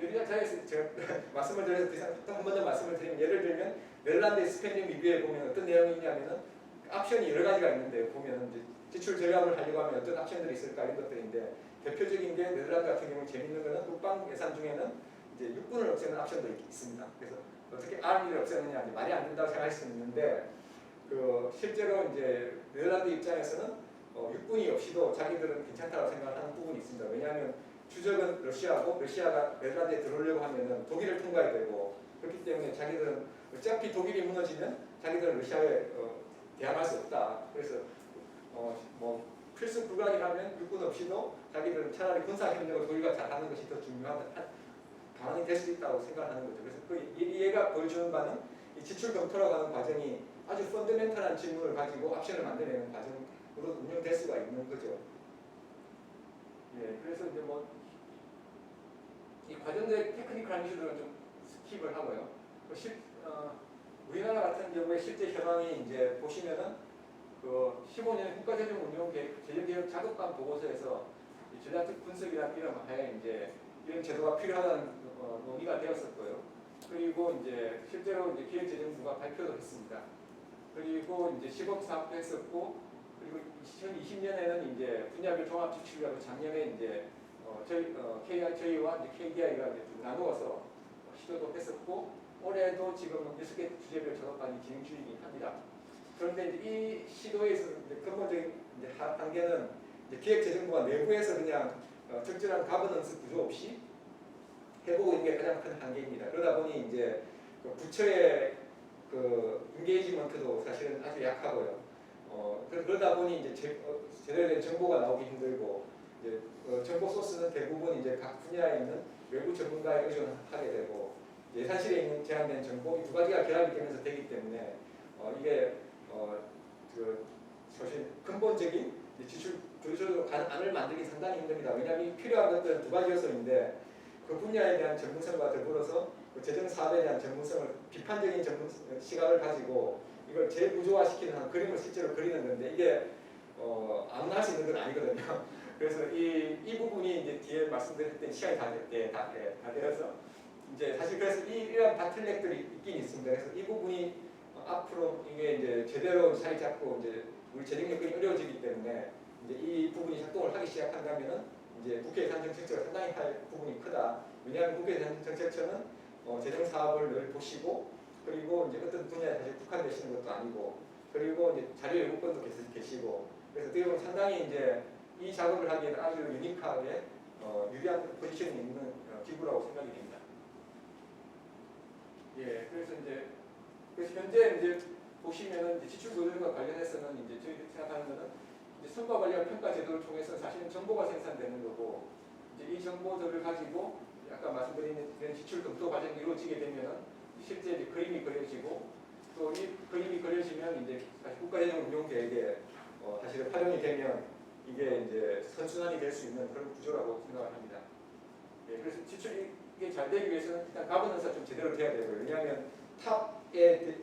여러 자리에서 제가 말씀을 드려서 또 한 번 더 말씀을 드리면, 예를 들면 네덜란드의 스펜딩 리뷰에 보면 어떤 내용이 있냐면은 옵션이 여러 가지가 있는데 보면 이제 지출 절약을 하려고 하면 어떤 옵션들이 있을까 이런 것들인데, 대표적인 게 네덜란드 같은 경우 재밌는 거는 국방 예산 중에는 이제 육군을 없애는 옵션도 있습니다. 그래서 어떻게 아미를 없애느냐 이제 말이 안 된다고 생각할 수 있는데 그 실제로 이제 네덜란드 입장에서는 육군이 없이도 자기들은 괜찮다고 생각하는 부분이 있습니다. 왜냐하면 주적은 러시아고 러시아가 네덜란드에 들어오려고 하면은 독일을 통과해야 되고, 그렇기 때문에 자기들은 어차피 독일이 무너지면 자기들은 러시아에 대항할 수 없다. 그래서 뭐 필수 불가이라면 육군 없이도 자기들은 차라리 군사협력을 독일과 잘하는 것이 더 중요하다 방안이 될 수 있다고 생각하는 거죠. 그래서 그 얘가 보여주는 바는 이 지출 검토라고 하는 과정이 아주 펀더멘탈한 질문을 가지고 옵션을 만들어내는 과정으로 운영될 수가 있는 거죠. 예, 그래서 이제 뭐 이 과정들의 테크니컬한 이슈들은 좀 스킵을 하고요. 우리나라 같은 경우에 실제 현황이 이제 보시면은 그 15년 국가재정운용계획 재정개혁 작업반 보고서에서 이 전략적 분석이라는 이름 하에 이제 이런 제도가 필요하다는 논의가 되었었고요. 그리고 이제 실제로 이제 기획재정부가 발표를 했습니다. 그리고 이제 시범 사업도 했었고, 그리고 2020년에는 이제 분야별 종합 지출이라고 작년에 이제 저희와 이제 KDI가 이제 좀 나누어서 시도도 했었고, 올해도 지금 6개 주제별 작업반이 진행 중이긴 합니다. 그런데 이제 이 시도에서 이제 근본적인 이제 단계는 이제 기획재정부가 내부에서 그냥 적절한 가버넌스 구조 없이 해보고 있는 게 가장 큰 한계입니다. 그러다 보니 이제 그 부처의 그 인게이지먼트도 사실은 아주 약하고요. 그러다 보니 이제 제대로 된 정보가 나오기 힘들고, 이제 정보 소스는 대부분 이제 각 분야에 있는 외부 전문가에 의존하게 되고, 예산실에 있는 제한된 정보 이 두 가지가 결합이 되면서 되기 때문에 이게 그 사실 근본적인 지출 구조적으로 안을 만들기 상당히 힘듭니다. 왜냐하면 필요한 것들은 두 가지 요소인데, 그 분야에 대한 전문성과 더불어서 그 재정 사업에 대한 전문성을 비판적인 전문 시각을 가지고 이걸 재구조화시키는 한 그림을 실제로 그리는 건데, 이게 아무나 할 수 있는 건 아니거든요. 그래서 이 부분이 이제 뒤에 말씀드릴 때 시간이 다 되어서 이제 사실 그래서 이런 바틀렉들이 있긴 있습니다. 그래서 이 부분이 앞으로 이게 이제 제대로 자리 잡고 이제 우리 재정 여건이 어려워지기 때문에 이제 이 부분이 작동을 하기 시작한다면은 이제 국회 예산 정책처가 상당히 할 부분이 크다. 왜냐하면 국회 예산 정책처는 재정 사업을 늘 보시고, 그리고 이제 어떤 분야에 사실 국한되시는 것도 아니고, 그리고 이제 자료 요구권도 계시고, 그래서 어떻게 보면 상당히 이제 이 작업을 하기에는 아주 유니크하게 유리한 포지션이 있는 기구라고 생각이 됩니다. 예, 그래서 현재 이제 보시면은 이제 지출 조절과 관련해서는 이제 저희들이 생각하는 것은 이제 성과 관련 평가 제도를 통해서 사실은 정보가 생산되는 거고, 이제 이 정보들을 가지고 아까 말씀드린 이런 지출 검토 과정이 이루어지게 되면은 실제 이제 그림이 그려지고, 또 이 그림이 그려지면 이제 사실 국가재정 운용 계획에 사실은 활용이 되면 이게 이제 선순환이 될 수 있는 그런 구조라고 생각을 합니다. 예, 그래서 지출이 이게 잘 되기 위해서는 일단 가버넌스가 좀 제대로 돼야 되고요. 왜냐하면 탑에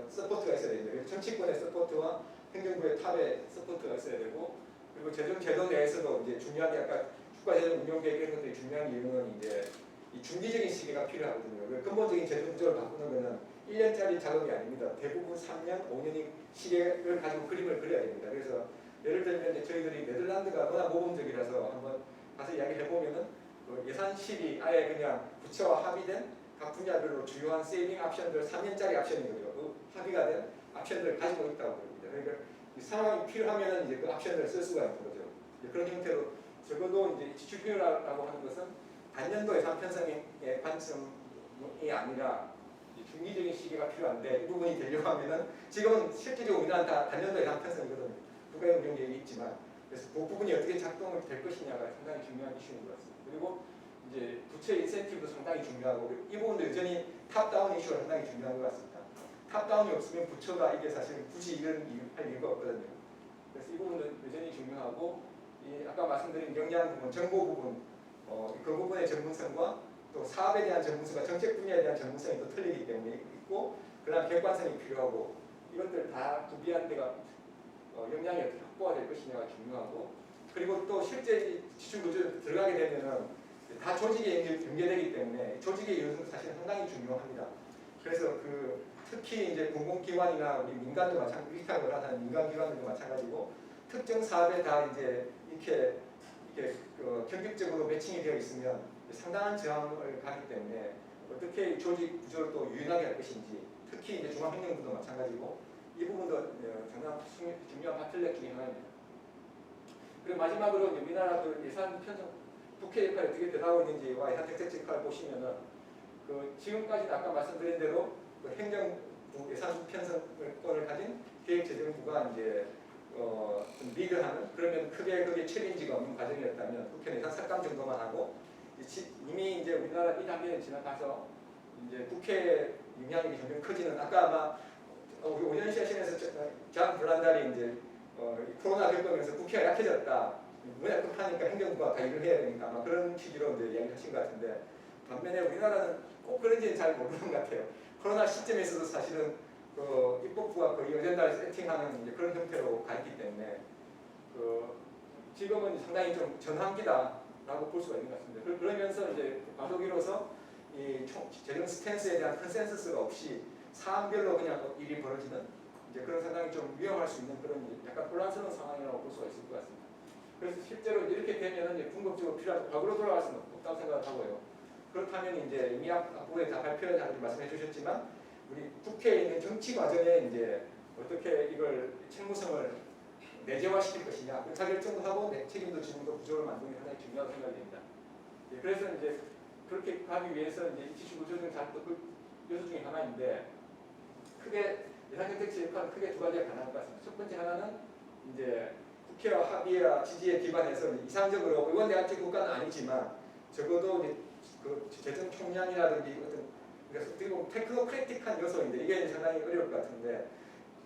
서포트가 있어야 됩니다. 그래서 정치권의 서포트와 행정부의 탑에 서포트가 있어야 되고, 그리고 재정 제도 내에서도 이제 중요한 게 아까 국가재정 운용 계획 이런 것들이 중요한 이유는 이제 이 중기적인 시기가 필요하거든요. 근본적인 재정 구조를 바꾸는 것은 1년짜리 작업이 아닙니다. 대부분 3년, 5년의 시계를 가지고 그림을 그려야 됩니다. 그래서 예를 들면 이제 저희들이 네덜란드가 워낙 모범적이라서 한번 가서 이야기해 보면은 그 예산실이 아예 그냥 부처와 합의된 각 분야별로 주요한 세이빙 옵션들 3년짜리 옵션이거든요. 그 합의가 된 옵션들을 가지고 있다고 봅니다. 그러니까 이 상황이 필요하면은 이제 그 옵션을 쓸 수가 있는 거죠. 그런 형태로 적어도 이제 지출 비율이라고 하는 것은 단년도 예산 편성의 관점이 아니라 중기적인 시기가 필요한데, 이 부분이 되려고 하면은 지금은 실질적으로 우리나라는 다 단년도 예산 편성이거든요. 국가의 운영 계획이 있지만, 그래서 그 부분이 어떻게 작동이 될 것이냐가 상당히 중요한 이슈인 것 같습니다. 그리고 이제 부채 인센티브도 상당히 중요하고, 이 부분도 여전히 탑다운 이슈가 상당히 중요한 것 같습니다. 탑다운이 없으면 부처가 이게 사실 굳이 이런 할 이유가 없거든요. 그래서 이 부분도 여전히 중요하고, 이 아까 말씀드린 역량 부분, 정보 부분, 그 부분의 전문성과 또 사업에 대한 전문성과 정책 분야에 대한 전문성이 또 틀리기 때문에 있고, 그다음 객관성이 필요하고, 이것들 다 구비한 데가 역량이 어떻게 확보가 될 것이냐가 중요하고, 그리고 또 실제 지출 구조에 들어가게 되면은 다 조직에 연계되기 때문에 조직의 요소도 사실 상당히 중요합니다. 그래서 특히 이제 공공기관이나 우리 민간도 마찬가지, 위탁을 하는 민간기관들도 마찬가지고, 특정 사업에 다 이제 이렇게 경직적으로 매칭이 되어 있으면 상당한 저항을 가기 때문에 어떻게 조직 구조를 또 유연하게 할 것인지, 특히 이제 중앙행정부도 마찬가지고, 이 부분도 정말 중요한 바틀렉 중에 하나입니다. 그리고 마지막으로 이제 우리나라 예산 편성 국회 역할이 어떻게 되나고 있는지와 예산 정책 역할을 보시면은 지금까지 아까 말씀드린 대로 행정부 예산 편성권을 가진 기획재정부가 이제 좀 리드하는, 그러면 크게 그게 챌린지가 없는 과정이었다면 국회는 예산 삭감 정도만 하고, 이미 이제 우리나라 이 단계를 지나가서 이제 국회 영향력이 점점 커지는, 아까 아마 우리 오년 세션에서 장 블란달이 이제 코로나 겪으면서 국회가 약해졌다, 문화 급하니까 행정부가 다 일을 해야 되니까 아마 그런 취지로 이제 이야기하신 것 같은데, 반면에 우리나라는 꼭 그런지는 잘 모르는 것 같아요. 코로나 시점에서도 사실은 그 입법부가 거의 어젠다를 세팅하는 이제 그런 형태로 가 있기 때문에 그 지금은 상당히 좀 전환기다라고 볼 수가 있는 것 같습니다. 그러면서 이제 과도기로서 이 재정 스탠스에 대한 컨센서스가 없이 사안별로 그냥 일이 벌어지는 이제 그런 상당히 좀 위험할 수 있는 그런 약간 혼란스러운 상황이라고 볼 수가 있을 것 같습니다. 그래서 실제로 이렇게 되면은 이제 궁극적으로 필요한 과거로 돌아갈 수는 없다고 생각하고요. 그렇다면 이제 이미 앞부분에 다 발표하지 말씀해 주셨지만 우리 국회에 있는 정치 과정에 이제 어떻게 이걸 책무성을 내재화시킬 것이냐, 의사결정도 하고 책임도 지는 구조를 만드는 게 상당히 중요하다고 생각이 됩니다. 예, 그래서 이제 그렇게 하기 위해서 이제 지출 구조적 작도 그 요소 중에 하나인데 크게 예산정책의 역할은 크게 두 가지가 가능할 것 같습니다. 첫 번째 하나는 이제 국회와 합의와 지지에 기반해서 이상적으로 의원대학제 국가는 아니지만 적어도 이제 그 재정 총량이라든지 어떤 그래서 어떻게 보면 테크노크래틱한 요소인데 이게 상당히 어려울 것 같은데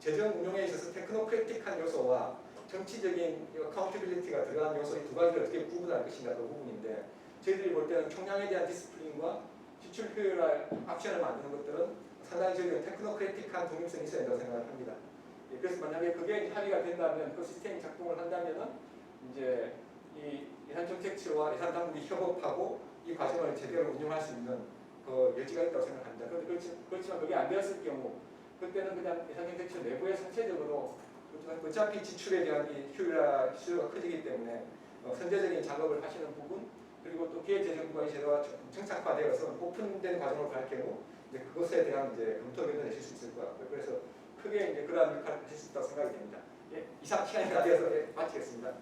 재정 운용에 있어서 테크노크래틱한 요소와 정치적인 어카운터빌리티가 들어간 요소 이 두 가지를 어떻게 구분할 것인가 그 부분인데 저희들이 볼 때는 총량에 대한 디스플린과 지출 효율화 액션을 만드는 것들은 상당히 저희는 테크노크래틱한 독립성이 있어야 된다고 생각을 합니다. 예, 그래서 만약에 그게 합의가 된다면 그 시스템이 작동을 한다면은 이제 이 예산정책처와 예산당국이 협업하고 이 과정을 제대로 운영할 수 있는 그 여지가 있다고 생각합니다. 그런데 그렇지만 그게 안 되었을 경우 그때는 그냥 예산정책처 내부에 전체적으로 어차피 지출에 대한 이 효율화 시도가 커지기 때문에 선제적인 작업을 하시는 부분 그리고 또 기획재정부가 이 제도가 정착화되어서 오픈된 과정으로 갈 경우 이제 그것에 대한 이제 검토를 내실 수 있을 것 같고요. 그래서 크게 이제 그러한 역할을 하실 수 있다고 생각이 됩니다. 예, 이상 시간이 다 되어서 마치겠습니다.